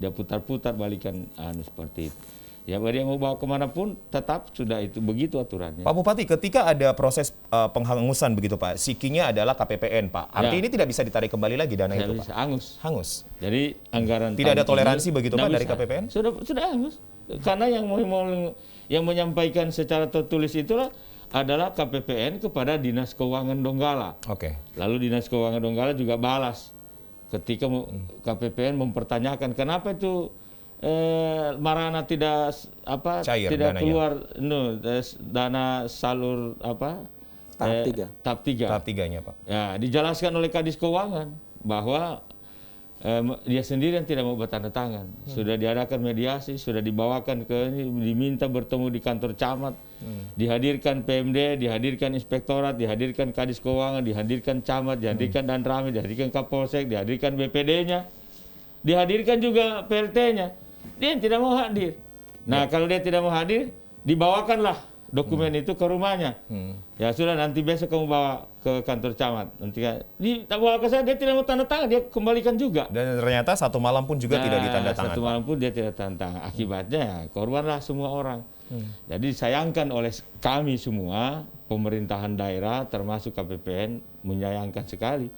Dia putar-putar balikan seperti itu. Ya, dia mau bawa kemanapun tetap sudah itu begitu aturannya. Pak Bupati, ketika ada proses penghangusan begidah Pak, sikinya adalah KPPN Pak. Artinya ini tidak bisa ditarik kembali lagi dana itu Pak? Hangus. Jadi anggaran tidak ada toleransi begitu Pak dari KPPN? Sudah hangus. Karena yang menyampaikan secara tertulis itulah adalah KPPN kepada Dinas Keuangan Donggala. Lalu Dinas Keuangan Donggala juga balas ketika KPPN mempertanyakan kenapa itu Marana tidak cair tidak dananya. keluar dana salur tahap 3. Tahap 3-nya Pak. Ya, dijelaskan oleh Kadis Keuangan bahwa dia sendiri yang tidak mau bertanda tangan. Sudah diadakan mediasi, sudah dibawakan diminta bertemu di kantor camat, dihadirkan PMD, dihadirkan inspektorat, dihadirkan Kadis Keuangan, dihadirkan camat, dihadirkan Danramil, dihadirkan Kapolsek, dihadirkan BPD-nya, dihadirkan juga PLT-nya. Dia tidak mau hadir. Nah, kalau dia tidak mau hadir, dibawakanlah dokumen itu ke rumahnya. Ya sudah, nanti besok kamu bawa ke kantor camat. Nanti bawa ke saya, dia tidak mau tanda tangan, dia kembalikan juga. Dan ternyata 1 malam pun juga tidak ditanda tangan. 1 malam pun dia tidak tanda tangan. Akibatnya korbanlah semua orang. Jadi disayangkan oleh kami semua, pemerintahan daerah termasuk KPPN menyayangkan sekali.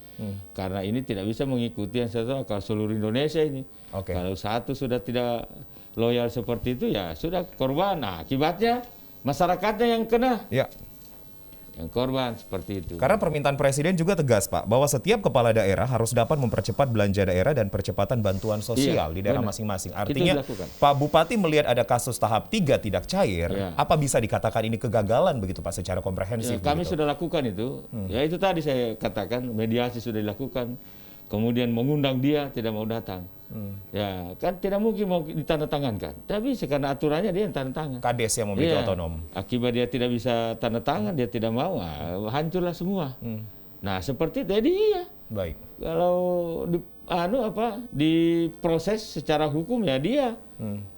Karena ini tidak bisa mengikuti yang satu kalau seluruh Indonesia ini. Kalau satu sudah tidak loyal seperti itu, ya sudah korban. Nah, akibatnya masyarakatnya yang kena. Ya. yang korban seperti itu. Karena permintaan Presiden juga tegas, Pak, bahwa setiap kepala daerah harus dapat mempercepat belanja daerah dan percepatan bantuan sosial di daerah masing-masing. Artinya, Pak Bupati melihat ada kasus tahap 3 tidak cair, apa bisa dikatakan ini kegagalan begitu, Pak, secara komprehensif? Kami sudah lakukan itu. Ya itu tadi saya katakan, mediasi sudah dilakukan. Kemudian mengundang dia, tidak mau datang. Ya kan tidak mungkin mau ditandatangankan. Tapi karena aturannya dia yang tanda tangan. Kades yang memiliki otonom. Akibat dia tidak bisa tanda tangan, dia tidak mau, hancurlah semua. Nah seperti tadi Baik. Kalau diproses secara hukum ya dia.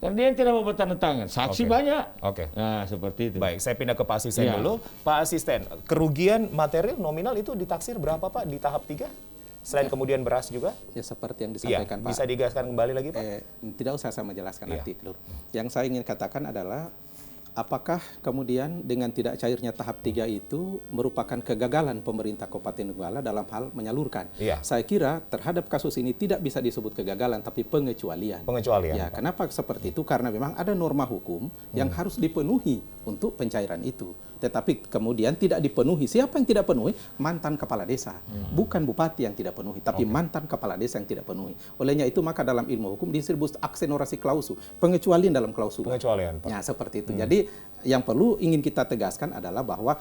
Karena dia yang tidak mau bertanda tangan. Saksi banyak. Nah seperti itu. Baik, saya pindah ke Pak Asisten dulu. Pak Asisten, kerugian material nominal itu ditaksir berapa, Pak, di tahap 3? Selain kemudian beras juga? Ya seperti yang disampaikan Pak. Bisa digaskan kembali lagi, Pak? Tidak usah saya menjelaskan nanti. Yang saya ingin katakan adalah apakah kemudian dengan tidak cairnya tahap 3 itu merupakan kegagalan pemerintah Kabupaten Donggala dalam hal menyalurkan? Saya kira terhadap kasus ini tidak bisa disebut kegagalan, tapi pengecualian. Pengecualian. Ya, kenapa seperti itu? Karena memang ada norma hukum yang harus dipenuhi untuk pencairan itu. Tetapi kemudian tidak dipenuhi. Siapa yang tidak penuhi? Mantan kepala desa. Bukan bupati yang tidak penuhi, tapi mantan kepala desa yang tidak penuhi. Olehnya itu maka dalam ilmu hukum disebut akselerasi klausul, pengecualian dalam klausul. Pengecualian, Pak. Ya, seperti itu. Jadi yang perlu ingin kita tegaskan adalah bahwa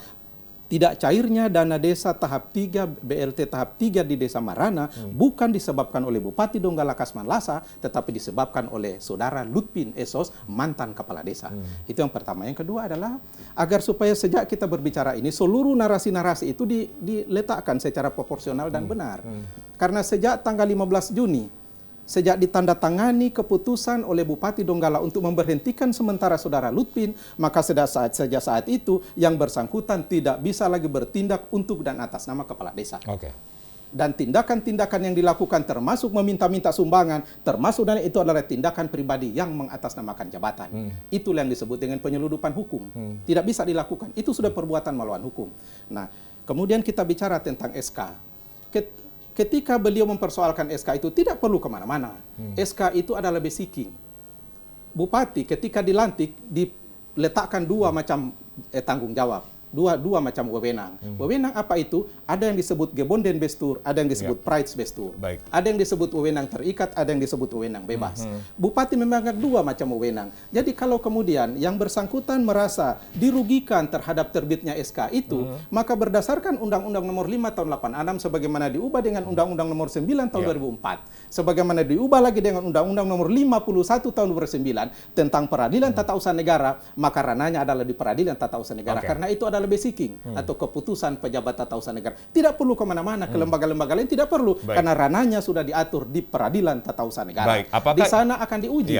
tidak cairnya dana desa tahap 3, BLT tahap 3 di Desa Marana bukan disebabkan oleh Bupati Donggala Kasman Lasa, tetapi disebabkan oleh Saudara Lutpin Esos, mantan kepala desa. Itu yang pertama. Yang kedua adalah agar supaya sejak kita berbicara ini, seluruh narasi-narasi itu diletakkan secara proporsional dan benar. Karena sejak tanggal 15 Juni, sejak ditandatangani keputusan oleh Bupati Donggala untuk memberhentikan sementara Saudara Lutpin, maka sejak saat itu yang bersangkutan tidak bisa lagi bertindak untuk dan atas nama kepala desa. Dan tindakan-tindakan yang dilakukan termasuk meminta-minta sumbangan, termasuk dan itu adalah tindakan pribadi yang mengatasnamakan jabatan. Itulah yang disebut dengan penyeludupan hukum. Tidak bisa dilakukan. Itu sudah perbuatan melawan hukum. Nah, kemudian kita bicara tentang SK. Ketika beliau mempersoalkan SK itu tidak perlu kemana-mana. SK itu adalah basiking. Bupati ketika dilantik diletakkan dua macam tanggung jawab. Dua macam wewenang. Wewenang apa itu? Ada yang disebut gebonden bestur, ada yang disebut prides bestur. Ada yang disebut wewenang terikat, ada yang disebut wewenang bebas. Bupati memegang dua macam wewenang. Jadi kalau kemudian yang bersangkutan merasa dirugikan terhadap terbitnya SK itu, maka berdasarkan Undang-Undang Nomor 5 Tahun 86 sebagaimana diubah dengan Undang-Undang Nomor 9 Tahun 2004, sebagaimana diubah lagi dengan Undang-Undang Nomor 51 Tahun 2009 tentang peradilan tata usaha negara, maka ranahnya adalah di peradilan tata usaha negara. Karena itu adalah basiking atau keputusan pejabat tata usaha negara. Tidak perlu kemana-mana ke lembaga-lembaga lain, tidak perlu karena ranahnya sudah diatur di peradilan tata usaha negara. Di sana akan diuji.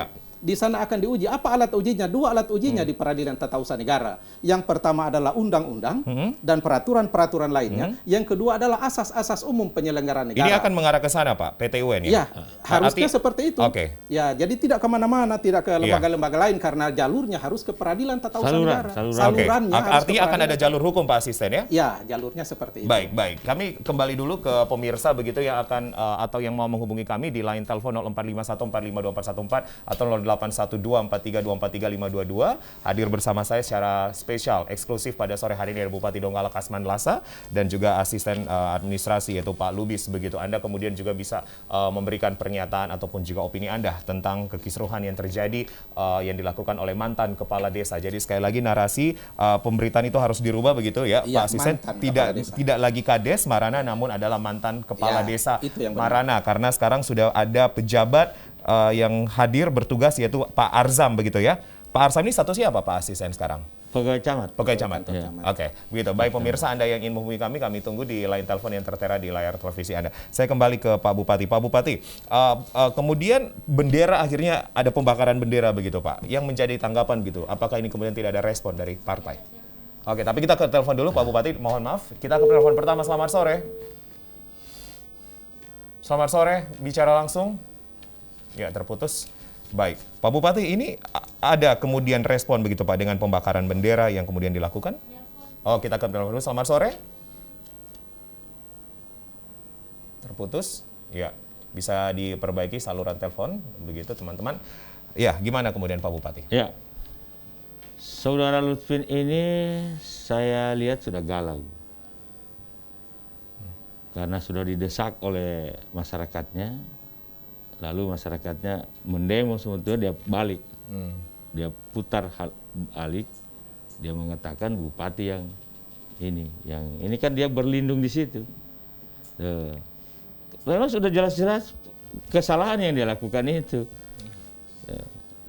Di sana akan diuji. Apa alat ujinya? Dua alat ujinya di peradilan tata usaha negara. Yang pertama adalah undang-undang dan peraturan-peraturan lainnya. Yang kedua adalah asas-asas umum penyelenggaraan negara. Ini akan mengarah ke sana, Pak, PT UN ya? Ya, harusnya seperti itu. Ya, jadi tidak kemana-mana, tidak ke lembaga-lembaga lain karena jalurnya harus ke peradilan tata usaha negara. Salurannya harus artinya akan ada jalur hukum, Pak Asisten ya? Ya, jalurnya seperti itu. Baik. Kami kembali dulu ke pemirsa begitu yang akan atau yang mau menghubungi kami di line telepon 0451452414 atau 081243243522. Hadir bersama saya secara spesial eksklusif pada sore hari ini dari Bupati Donggala Kasman Lasa dan juga asisten administrasi yaitu Pak Lubis begitu. Anda kemudian juga bisa memberikan pernyataan ataupun juga opini Anda tentang kekisruhan yang terjadi yang dilakukan oleh mantan kepala desa. Jadi sekali lagi narasi pemberitaan itu harus dirubah begitu ya, Pak Asisten. Tidak lagi Kades Marana namun adalah mantan kepala desa Marana karena sekarang sudah ada pejabat yang hadir bertugas yaitu Pak Arzam begitu ya. Pak Arzam ini statusnya apa, Pak Asisten sekarang? Pegawai camat. Pegawai camat. Oke, begitu. Baik pemirsa Anda yang ingin menghubungi kami tunggu di line telepon yang tertera di layar televisi Anda. Saya kembali ke Pak Bupati. Pak Bupati, kemudian bendera akhirnya ada pembakaran bendera begitu, Pak. Yang menjadi tanggapan gitu. Apakah ini kemudian tidak ada respon dari partai? Oke, tapi kita ke telepon dulu Pak Bupati. Mohon maaf. Kita ke telepon pertama. Selamat sore. Selamat sore. Bicara langsung. Ya, terputus. Baik, Pak Bupati, ini ada kemudian respon begitu Pak dengan pembakaran bendera yang kemudian dilakukan? Oh, kita ke telepon dulu. Selamat sore. Terputus. Ya, bisa diperbaiki saluran telepon begitu teman-teman. Ya, gimana kemudian Pak Bupati? Ya. Saudara Lutfin ini saya lihat sudah galau. Karena sudah didesak oleh masyarakatnya, lalu masyarakatnya mendemo sebetulnya dia balik. Dia putar balik, dia mengatakan bupati yang ini kan dia berlindung di situ. Memang sudah jelas-jelas kesalahan yang dia lakukan itu.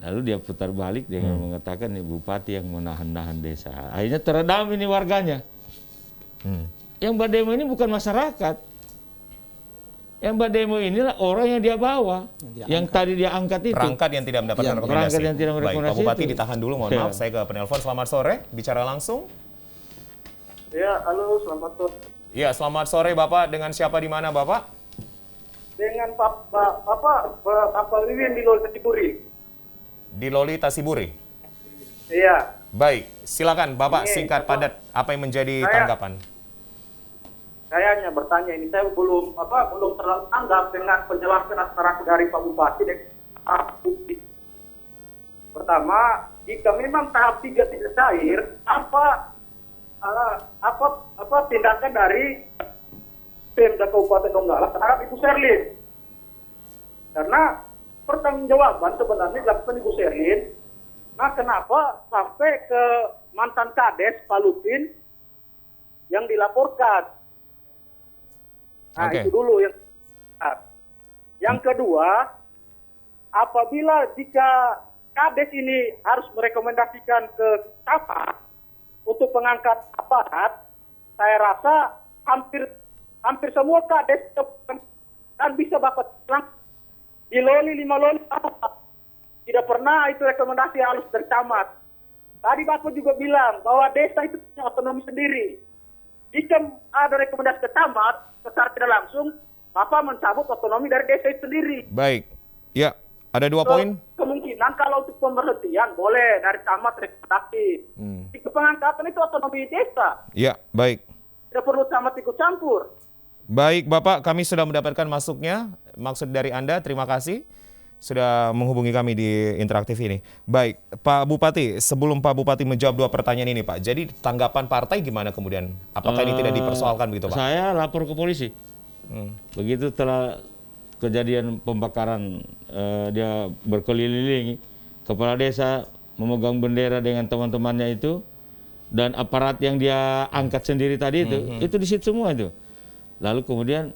Lalu dia putar balik dengan mengatakan ini bupati yang menahan-nahan desa. Akhirnya teredam ini warganya. Yang berdemo ini bukan masyarakat. Yang berdemo inilah orang yang dia bawa, yang tadi dia angkat itu. Perangkat yang tidak mendapatkan rekomendasi. Perangkat yang tidak Baik, merekomendasi. Pak Bupati itu. ditahan dulu, mohon maaf. Saya ke penelpon. Selamat sore, bicara langsung. Ya, halo, selamat sore. Ya, selamat sore Bapak. Dengan siapa di mana Bapak? Dengan Pak Wiwin di Loli Tasiburi. Di Loli Tasiburi. Iya. Baik, silakan Bapak singkat padat apa yang menjadi tanggapan. Saya hanya bertanya ini, saya belum terlalu tanggap dengan penjelasan aspirasi dari Pak Bupati dan Pak Bupati. Pertama, jika memang tahap 3 tidak cair, apa tindakan dari Pemda Kabupaten Donggala terhadap Ibu Sherlyn? Karena pertanggungjawaban sebenarnya dilakukan Ibu Sherlyn. Nah, kenapa sampai ke mantan Kades Pak Lutfin yang dilaporkan? Nah, itu dulu yang kedua, apabila jika Kades ini harus merekomendasikan ke Kapa untuk pengangkat aparat, saya rasa hampir semua Kades kan bisa Bapak bilang di Loli 5 Loli tidak pernah itu rekomendasi harus bercamat. Tadi Bapak juga bilang bahwa desa itu punya otonomi sendiri. Jika ada rekomendasi ke camat, secara tidak langsung, Bapak mencabut otonomi dari desa itu sendiri. Baik, ya ada 2 poin. Kemungkinan kalau untuk pemberhentian boleh dari camat rekomendasi. Jika pengangkatan itu otonomi desa. Ya, baik. Tidak perlu camat ikut campur. Baik Bapak, kami sudah mendapatkan maksud dari Anda, terima kasih sudah menghubungi kami di interaktif ini. Baik, Pak Bupati, sebelum Pak Bupati menjawab 2 pertanyaan ini Pak, jadi tanggapan partai gimana kemudian? Apakah ini tidak dipersoalkan begitu Pak? Saya lapor ke polisi. Begitu telah kejadian pembakaran, dia berkeliling, kepala desa memegang bendera dengan teman-temannya itu, dan aparat yang dia angkat sendiri tadi itu di situ semua itu. Lalu kemudian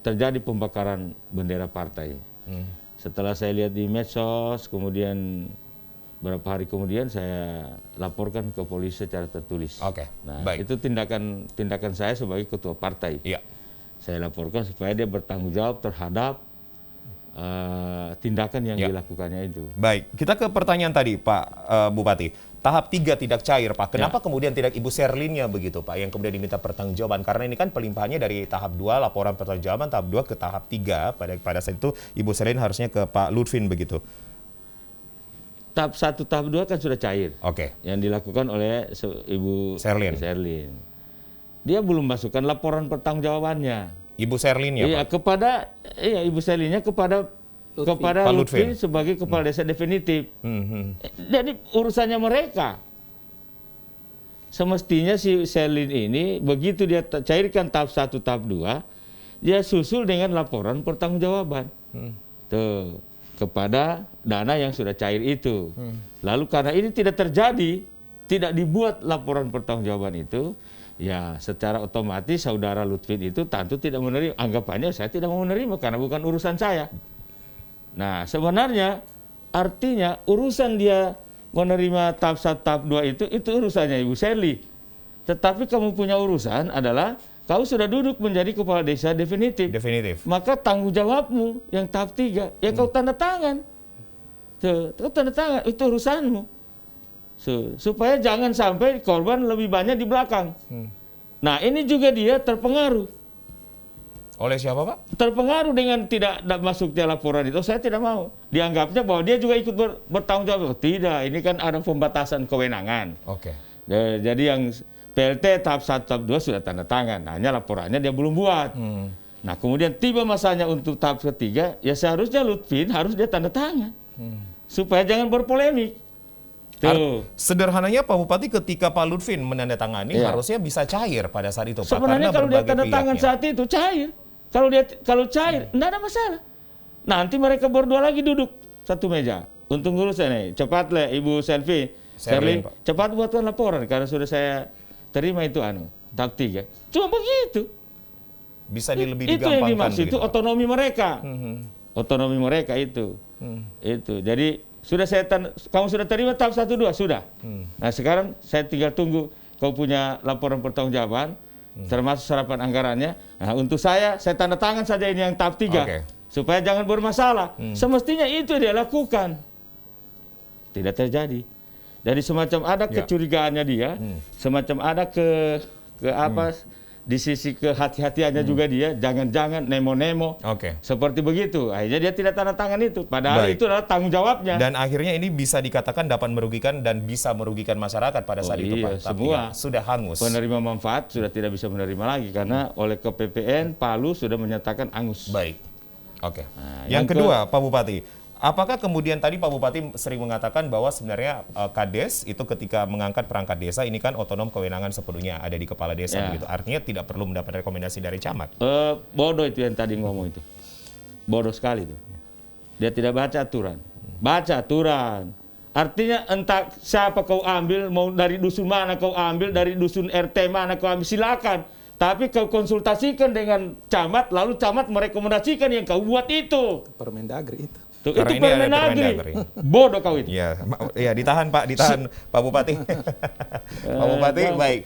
terjadi pembakaran bendera partai. Setelah saya lihat di medsos, kemudian beberapa hari kemudian saya laporkan ke polisi secara tertulis. Oke, Nah, baik. itu tindakan saya sebagai ketua partai. Iya. Saya laporkan supaya dia bertanggung jawab terhadap tindakan yang dilakukannya itu. Baik, kita ke pertanyaan tadi Pak Bupati. Tahap 3 tidak cair Pak, kenapa kemudian tidak Ibu Sherlyn-nya begitu Pak, yang kemudian diminta pertanggungjawaban? Karena ini kan pelimpahannya dari tahap 2, laporan pertanggungjawaban, tahap 2 ke tahap 3. Pada saat itu Ibu Sherlyn harusnya ke Pak Lutfin begitu. Tahap 1, tahap 2 kan sudah cair. Oke. Yang dilakukan oleh Ibu Sherlyn. Dia belum masukkan laporan pertanggungjawabannya. Ibu Sherlyn-nya Iya, Pak? Ibu Sherlyn-nya kepada Pak Lutfin Lutfin sebagai kepala desa definitif. Jadi urusannya mereka. Semestinya si Sherlyn ini begitu dia cairkan tahap 1, tahap 2, dia susul dengan laporan pertanggungjawaban. Tuh, kepada dana yang sudah cair itu. Lalu karena ini tidak terjadi, tidak dibuat laporan pertanggungjawaban itu, ya secara otomatis saudara Lutfin itu tentu tidak menerima. Anggapannya saya tidak mau menerima karena bukan urusan saya. Nah, sebenarnya artinya urusan dia menerima tahap 1, tahap 2 itu urusannya Ibu Sherlyn. Tetapi kamu punya urusan adalah kau sudah duduk menjadi kepala desa definitif. Maka tanggung jawabmu yang tahap 3, ya kau tanda tangan. Tuh, kau tanda tangan, itu urusanmu. Supaya jangan sampai korban lebih banyak di belakang. Nah, ini juga dia terpengaruh. Oleh siapa Pak? Terpengaruh dengan tidak masuknya laporan itu, saya tidak mau. Dianggapnya bahwa dia juga ikut bertanggung jawab. Tidak, ini kan ada pembatasan kewenangan. Oke. Jadi yang PLT tahap 1, tahap 2 sudah tanda tangan. Hanya laporannya dia belum buat. Nah, kemudian tiba masanya untuk tahap ketiga, ya seharusnya Lutfin harus dia tanda tangan. Supaya jangan berpolemik. Sederhananya Pak Bupati, ketika Pak Lutfin menandatangani harusnya bisa cair pada saat itu, Pak. Sebenarnya Karena kalau dia tanda berbagai tangan pihaknya. saat itu cair. Kalau cair, enggak ada masalah. Nanti mereka berdua lagi duduk satu meja. Untung dulu saya nih, cepatlah Ibu Sherlyn, Pak. cepat buatkan laporan karena sudah saya terima itu tahap 3. Cuma begitu. Bisa lebih Itu yang digampangkan dimaksud itu begitu, Pak. otonomi mereka. Otonomi mereka itu. Itu. Jadi kamu sudah terima tahap 1 2 sudah. Nah, sekarang saya tinggal tunggu kau punya laporan pertanggungjawaban termasuk serapan anggarannya. Nah, untuk saya tanda tangan saja ini yang tahap 3. Supaya jangan bermasalah. Semestinya itu dia lakukan. Tidak terjadi. Jadi semacam ada kecurigaannya dia, semacam ada di sisi kehati-hatiannya juga dia, jangan-jangan nemo-nemo, seperti begitu. Akhirnya dia tidak tanda tangan itu, padahal itu adalah tanggung jawabnya. Dan akhirnya ini bisa dikatakan dapat merugikan dan bisa merugikan masyarakat pada saat itu, Pak. Semua sudah hangus. Penerima manfaat sudah tidak bisa menerima lagi karena oleh KPPN Palu sudah menyatakan hangus. Baik. Nah, yang kedua, Pak Bupati, apakah kemudian tadi Pak Bupati sering mengatakan bahwa sebenarnya Kades itu ketika mengangkat perangkat desa ini kan otonom kewenangan sepenuhnya ada di kepala desa begitu. Artinya tidak perlu mendapat rekomendasi dari camat. Bodoh itu yang tadi ngomong itu. Bodoh sekali itu. Dia tidak baca aturan. Baca aturan. Artinya entah siapa kau ambil, mau dari dusun mana kau ambil, dari dusun RT mana kau ambil, silakan. Tapi kau konsultasikan dengan camat, lalu camat merekomendasikan yang kau buat itu. Permendagri itu. Tuh, itu Permendagri. Bodoh kau itu. Ya, ditahan Pak, Pak Bupati. Pak Bupati, baik.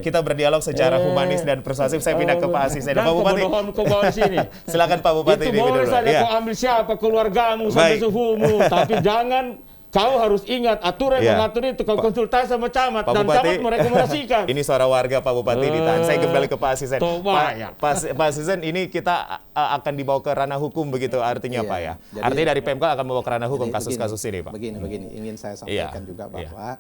Kita berdialog secara humanis dan persuasif. Saya pindah ke Pak Asisten. Pak Bupati. Kau bawa sini. Silakan Pak Bupati. Itu boleh saja kau ambil siapa keluargamu sampai suhumu, tapi jangan. Kau harus ingat aturan yang mengatur itu. Kau konsultasi sama camat dan camat merekomendasikan. Ini suara warga Pak Bupati ditahan. Saya kembali ke Pak Asisten. Pak Asisten, ini kita akan dibawa ke ranah hukum begitu artinya Pak ya. Jadi, artinya dari Pemkot akan membawa ke ranah hukum kasus-kasus ini Pak. Begini, ingin saya sampaikan juga bahwa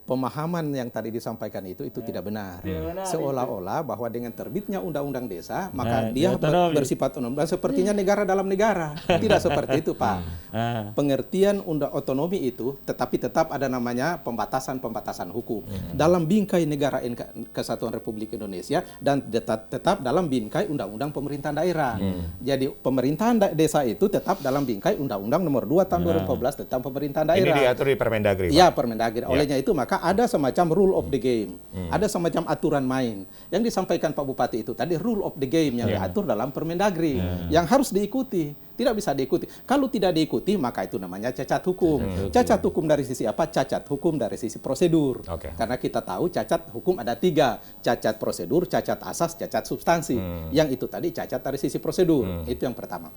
pemahaman yang tadi disampaikan itu tidak benar. Seolah-olah bahwa dengan terbitnya undang-undang desa, maka dia bersifat otonom. Dan sepertinya negara dalam negara. Tidak seperti itu, Pak. Pengertian otonomi itu tetap ada namanya pembatasan hukum. Dalam bingkai negara Kesatuan Republik Indonesia dan tetap dalam bingkai undang-undang pemerintahan daerah. Jadi pemerintahan desa itu tetap dalam bingkai Undang-Undang Nomor 2 Tahun 2014 tentang pemerintahan daerah. Ini diatur di Permendagri, Pak. Ya, Permendagri. Olehnya itu maka ada semacam rule of the game, ada semacam aturan main. Yang disampaikan Pak Bupati itu tadi rule of the game yang diatur dalam Permendagri, yang harus diikuti, tidak bisa diikuti. Kalau tidak diikuti maka itu namanya cacat hukum. Cacat hukum dari sisi apa? Cacat hukum dari sisi prosedur. Karena kita tahu cacat hukum ada 3, cacat prosedur, cacat asas, cacat substansi. Yang itu tadi cacat dari sisi prosedur, itu yang pertama.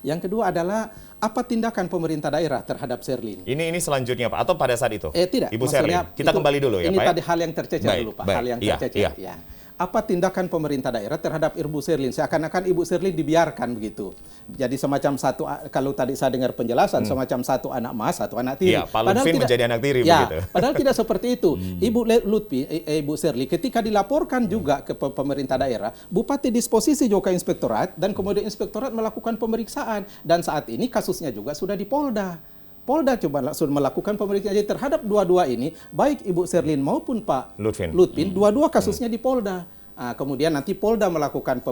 Yang kedua adalah apa tindakan pemerintah daerah terhadap Sherlyn? Ini selanjutnya Pak, atau pada saat itu? Tidak. Ibu Sherlyn, kita kembali dulu ya Pak. Ini tadi hal yang tercecer dulu Pak, hal yang tercecer. Ya. Apa tindakan pemerintah daerah terhadap Ibu Sherlyn? Seakan-akan Ibu Sherlyn dibiarkan begitu. Jadi semacam kalau tadi saya dengar penjelasan, semacam satu anak emas, satu anak tiri. Iya, Pak Lutfin menjadi anak tiri begitu. Padahal tidak seperti itu. Ibu Sherlyn ketika dilaporkan juga ke pemerintah daerah, Bupati disposisi juga ke inspektorat dan kemudian inspektorat melakukan pemeriksaan dan saat ini kasusnya juga sudah di Polda. Polda coba melakukan pemeriksaan terhadap dua-dua ini, baik Ibu Sherlyn maupun Pak Lutfin, dua-dua kasusnya di Polda. Kemudian nanti Polda melakukan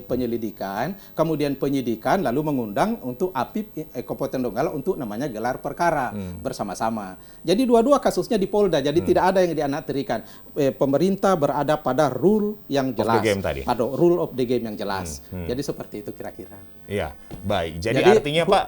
penyelidikan, kemudian penyidikan, lalu mengundang untuk APIP Kabupaten Donggala untuk namanya gelar perkara bersama-sama. Jadi dua-dua kasusnya di Polda, jadi tidak ada yang dianaktirikan. Pemerintah berada pada rule yang jelas, pada rule of the game yang jelas. Jadi seperti itu kira-kira. Iya, baik. Jadi artinya Pak,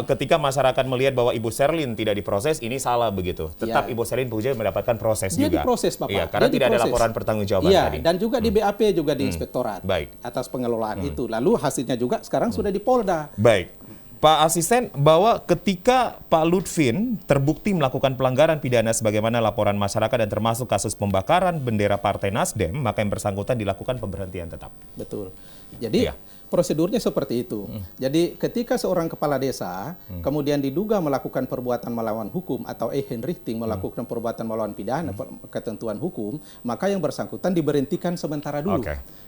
ketika masyarakat melihat bahwa Ibu Sherlyn tidak diproses, ini salah begitu. Tetap Ibu Sherlyn punya mendapatkan proses juga. Dia diproses, Bapak. Iya, karena tidak ada laporan pertanggungjawaban tadi. Dan juga di BAP juga di inspektorat atas pengelolaan itu. Lalu hasilnya juga sekarang sudah di Polda. Baik. Pak Asisten, bahwa ketika Pak Lutfin terbukti melakukan pelanggaran pidana sebagaimana laporan masyarakat dan termasuk kasus pembakaran bendera Partai Nasdem, maka yang bersangkutan dilakukan pemberhentian tetap. Betul. Jadi prosedurnya seperti itu. Jadi ketika seorang kepala desa kemudian diduga melakukan perbuatan melawan hukum atau Ehrenrichting melakukan perbuatan melawan pidana ketentuan hukum, maka yang bersangkutan diberhentikan sementara dulu.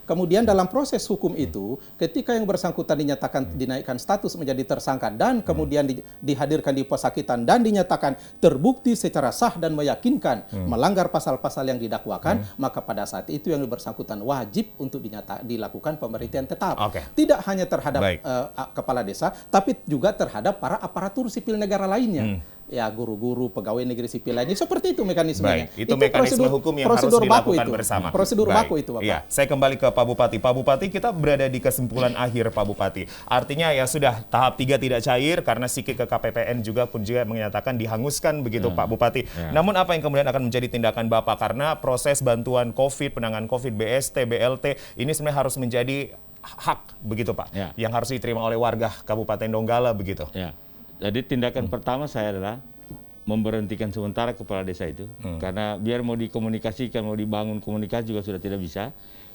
Kemudian dalam proses hukum itu, ketika yang bersangkutan dinyatakan dinaikkan status menjadi tersangka dan kemudian dihadirkan di pesakitan dan dinyatakan terbukti secara sah dan meyakinkan melanggar pasal-pasal yang didakwakan, maka pada saat itu yang bersangkutan wajib untuk dilakukan pemberhentian tetap. Tidak hanya terhadap kepala desa, tapi juga terhadap para aparatur sipil negara lainnya. Ya, guru-guru, pegawai negeri sipil lainnya. Seperti itu mekanismenya. Itu mekanisme hukum yang harus dilakukan bersama. Prosedur baku itu, Bapak. Ya, saya kembali ke Pak Bupati. Pak Bupati, kita berada di kesimpulan akhir, Pak Bupati. Artinya ya sudah tahap 3 tidak cair karena sikik ke KPPN juga menyatakan dihanguskan begitu, Pak Bupati. Namun apa yang kemudian akan menjadi tindakan Bapak? Karena proses bantuan COVID, penanganan COVID, BST, BLT, ini sebenarnya harus menjadi hak begitu, Pak, yang harus diterima oleh warga Kabupaten Donggala begitu. Jadi tindakan pertama saya adalah memberhentikan sementara kepala desa itu, karena biar mau dikomunikasikan, mau dibangun komunikasi juga sudah tidak bisa,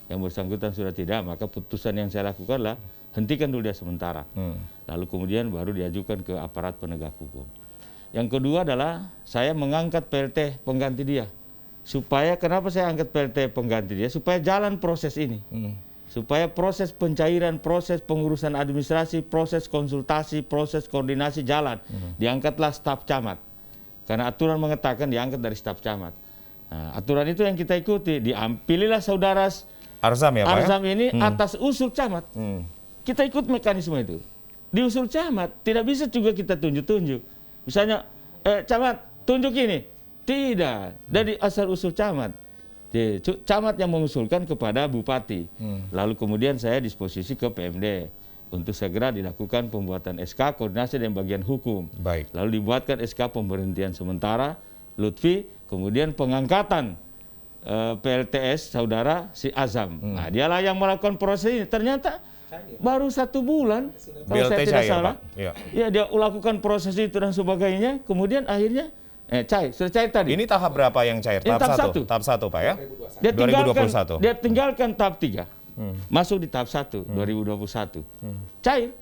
yang bersangkutan sudah tidak, maka putusan yang saya lakukan adalah hentikan dulu dia sementara, lalu kemudian baru diajukan ke aparat penegak hukum. Yang kedua adalah saya mengangkat PLT pengganti dia, supaya kenapa saya angkat PLT pengganti dia, supaya jalan proses ini. Supaya proses pencairan, proses pengurusan administrasi, proses konsultasi, proses koordinasi jalan. Diangkatlah staf camat. Karena aturan mengatakan diangkat dari staf camat. Nah, aturan itu yang kita ikuti. Pilihlah saudara Arzam ya, Pak? Arzam ini atas usul camat. Kita ikut mekanisme itu. Di usul camat, tidak bisa juga kita tunjuk-tunjuk. Misalnya, camat, tunjuk ini. Tidak. Dari asal usul camat. Camat yang mengusulkan kepada bupati. Lalu kemudian saya disposisi ke PMD untuk segera dilakukan pembuatan SK koordinasi dengan bagian hukum. Lalu dibuatkan SK pemberhentian sementara Lutfi, kemudian pengangkatan PLTS saudara si Azam. Nah, dialah yang melakukan proses ini. Ternyata baru 1 bulan kalau saya tidak salah. Ya, dia lakukan proses itu dan sebagainya. Kemudian akhirnya sudah cair tadi. Ini tahap berapa yang cair? Tahap 1. Tahap 1, Pak ya? 2021. Dia tinggalkan tahap 3. Masuk di tahap 1, 2021. Cair.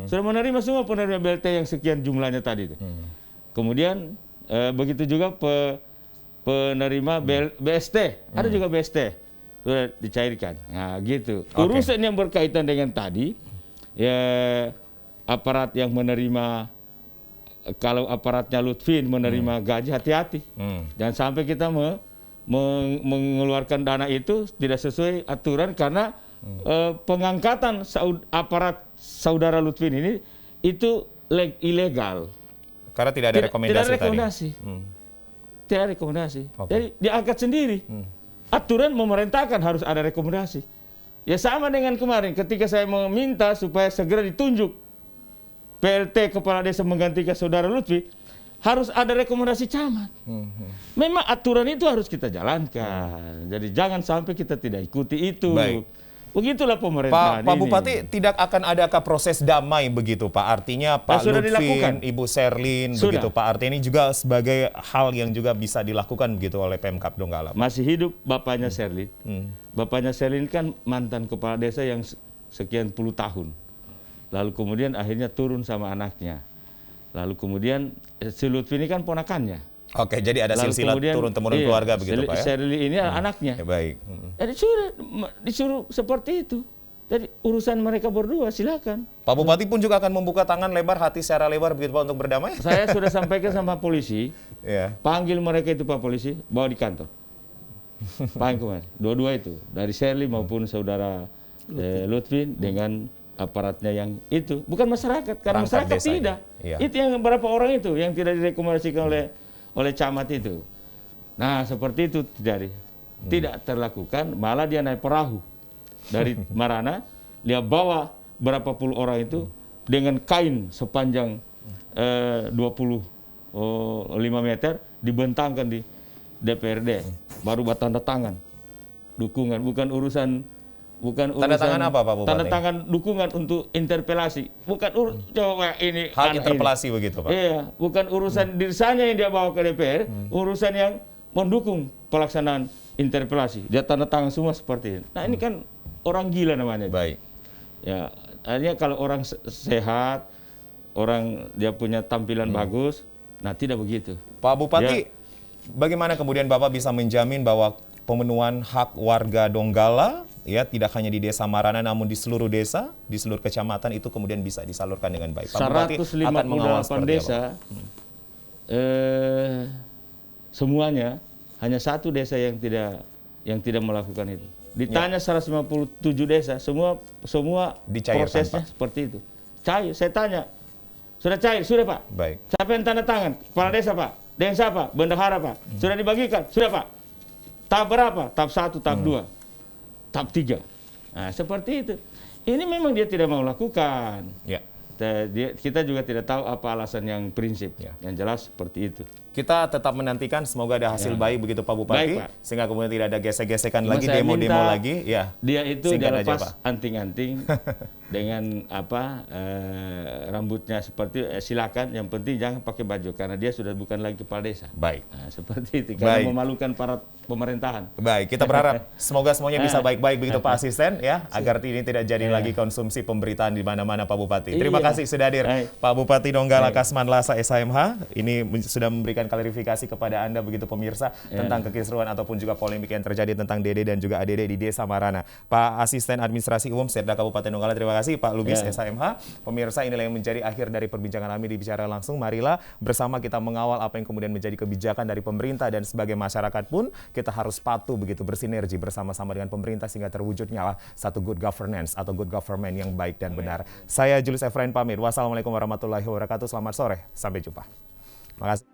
Sudah menerima semua penerima BLT yang sekian jumlahnya tadi itu. Kemudian begitu juga penerima BST. Ada juga BST. Sudah dicairkan. Nah, gitu. Urusan yang berkaitan dengan tadi, ya aparat yang menerima, kalau aparatnya Lutfin menerima gaji, hati-hati. Jangan sampai kita mengeluarkan dana itu tidak sesuai aturan, karena pengangkatan aparat saudara Lutfin ini itu ilegal. Karena tidak ada rekomendasi Tidak ada rekomendasi. Jadi diangkat sendiri. Aturan memerintahkan harus ada rekomendasi. Ya sama dengan kemarin ketika saya meminta supaya segera ditunjuk PLT kepala desa menggantikan saudara Lutfi, harus ada rekomendasi camat. Memang aturan itu harus kita jalankan. Jadi jangan sampai kita tidak ikuti itu. Begitulah pemerintahan Pak Bupati, tidak akan adakah proses damai begitu, Pak? Artinya Pak Lutfin, Ibu Sherlyn, begitu Pak. Artinya ini juga sebagai hal yang juga bisa dilakukan begitu oleh Pemkab Donggala. Masih hidup bapaknya Sherlyn. Bapaknya Sherlyn kan mantan kepala desa yang sekian puluh tahun. Lalu kemudian akhirnya turun sama anaknya. Lalu kemudian si Lutfi ini kan ponakannya. Oke, jadi ada silsilah turun-temurun keluarga begitu, Pak ya? Sherly ini anaknya. Baik. Jadi disuruh seperti itu. Jadi urusan mereka berdua, silakan. Pak Bupati pun juga akan membuka tangan lebar, hati secara lebar begitu, Pak, untuk berdamai? Saya sudah sampaikan sama polisi. Panggil mereka itu, Pak polisi, bawa di kantor. Panggil dua-dua itu, dari Sherly maupun saudara Lutfi dengan aparatnya yang itu. Bukan masyarakat, karena masyarakat tidak. Itu yang berapa orang itu yang tidak direkomendasikan oleh camat itu. Nah, seperti itu tidak terlakukan, malah dia naik perahu dari Marana, dia bawa berapa puluh orang itu dengan kain sepanjang 25 meter, dibentangkan di DPRD, baru buat tanda tangan dukungan, bukan urusan tanda tangan apa, Pak Bupati? Tanda tangan dukungan untuk interpelasi. Bukan coba ini hal interpelasi ini. Begitu, Pak. Iya, bukan urusan dirinya yang dia bawa ke DPR, urusan yang mendukung pelaksanaan interpelasi. Dia tanda tangan semua seperti ini. Nah, ini kan orang gila namanya. Baik. Ya, artinya kalau orang sehat, orang dia punya tampilan bagus, nah tidak begitu. Pak Bupati, bagaimana kemudian Bapak bisa menjamin bahwa pemenuhan hak warga Donggala ya tidak hanya di Desa Marana namun di seluruh desa, di seluruh kecamatan itu kemudian bisa disalurkan dengan baik? Pak Bupati akan mengawal 158 desa, semuanya hanya satu desa yang tidak melakukan itu. Ditanya 157 desa, semua prosesnya seperti itu. Cair, saya tanya, sudah cair, sudah Pak? Baik. Siapa yang tanda tangan? Kepala desa Pak? Dengan siapa? Bendahara Pak? Sudah dibagikan? Sudah Pak? Tahap berapa? Tahap 1, tahap 2, tahap 3. Nah, seperti itu. Ini memang dia tidak mau lakukan. Ya. Kita juga tidak tahu apa alasan yang prinsip. Yang jelas seperti itu. Kita tetap menantikan semoga ada hasil baik begitu Pak Bupati, Pak. Sehingga kemudian tidak ada gesek-gesekan lagi, demo-demo lagi. Ya. Dia itu Singkat dia aja, lepas Pak. anting-anting dengan rambutnya seperti silakan, yang penting jangan pakai baju karena dia sudah bukan lagi kepala desa. Baik. Nah, seperti itu karena Baik. memalukan para pemerintahan. Baik, kita berharap semoga semuanya bisa baik-baik begitu Pak Asisten ya, agar ini tidak jadi lagi konsumsi pemberitaan di mana-mana Pak Bupati. Terima kasih sudah hadir Pak Bupati Donggala Kasman Lasa SHMH. Ini sudah memberikan klarifikasi kepada Anda begitu pemirsa tentang kekisruhan ataupun juga polemik yang terjadi tentang Dede dan juga ADD di Desa Marana. Pak Asisten Administrasi Umum Setda Kabupaten Donggala, terima kasih Pak Lubis SHMH. Pemirsa, inilah yang menjadi akhir dari perbincangan kami di Bicara Langsung. Marilah bersama kita mengawal apa yang kemudian menjadi kebijakan dari pemerintah, dan sebagai masyarakat pun kita harus patuh begitu bersinergi bersama-sama dengan pemerintah sehingga terwujudnya satu good governance atau good government yang baik dan benar. Saya Julius Efrain pamit. Wassalamualaikum warahmatullahi wabarakatuh. Selamat sore. Sampai jumpa. Terima kasih.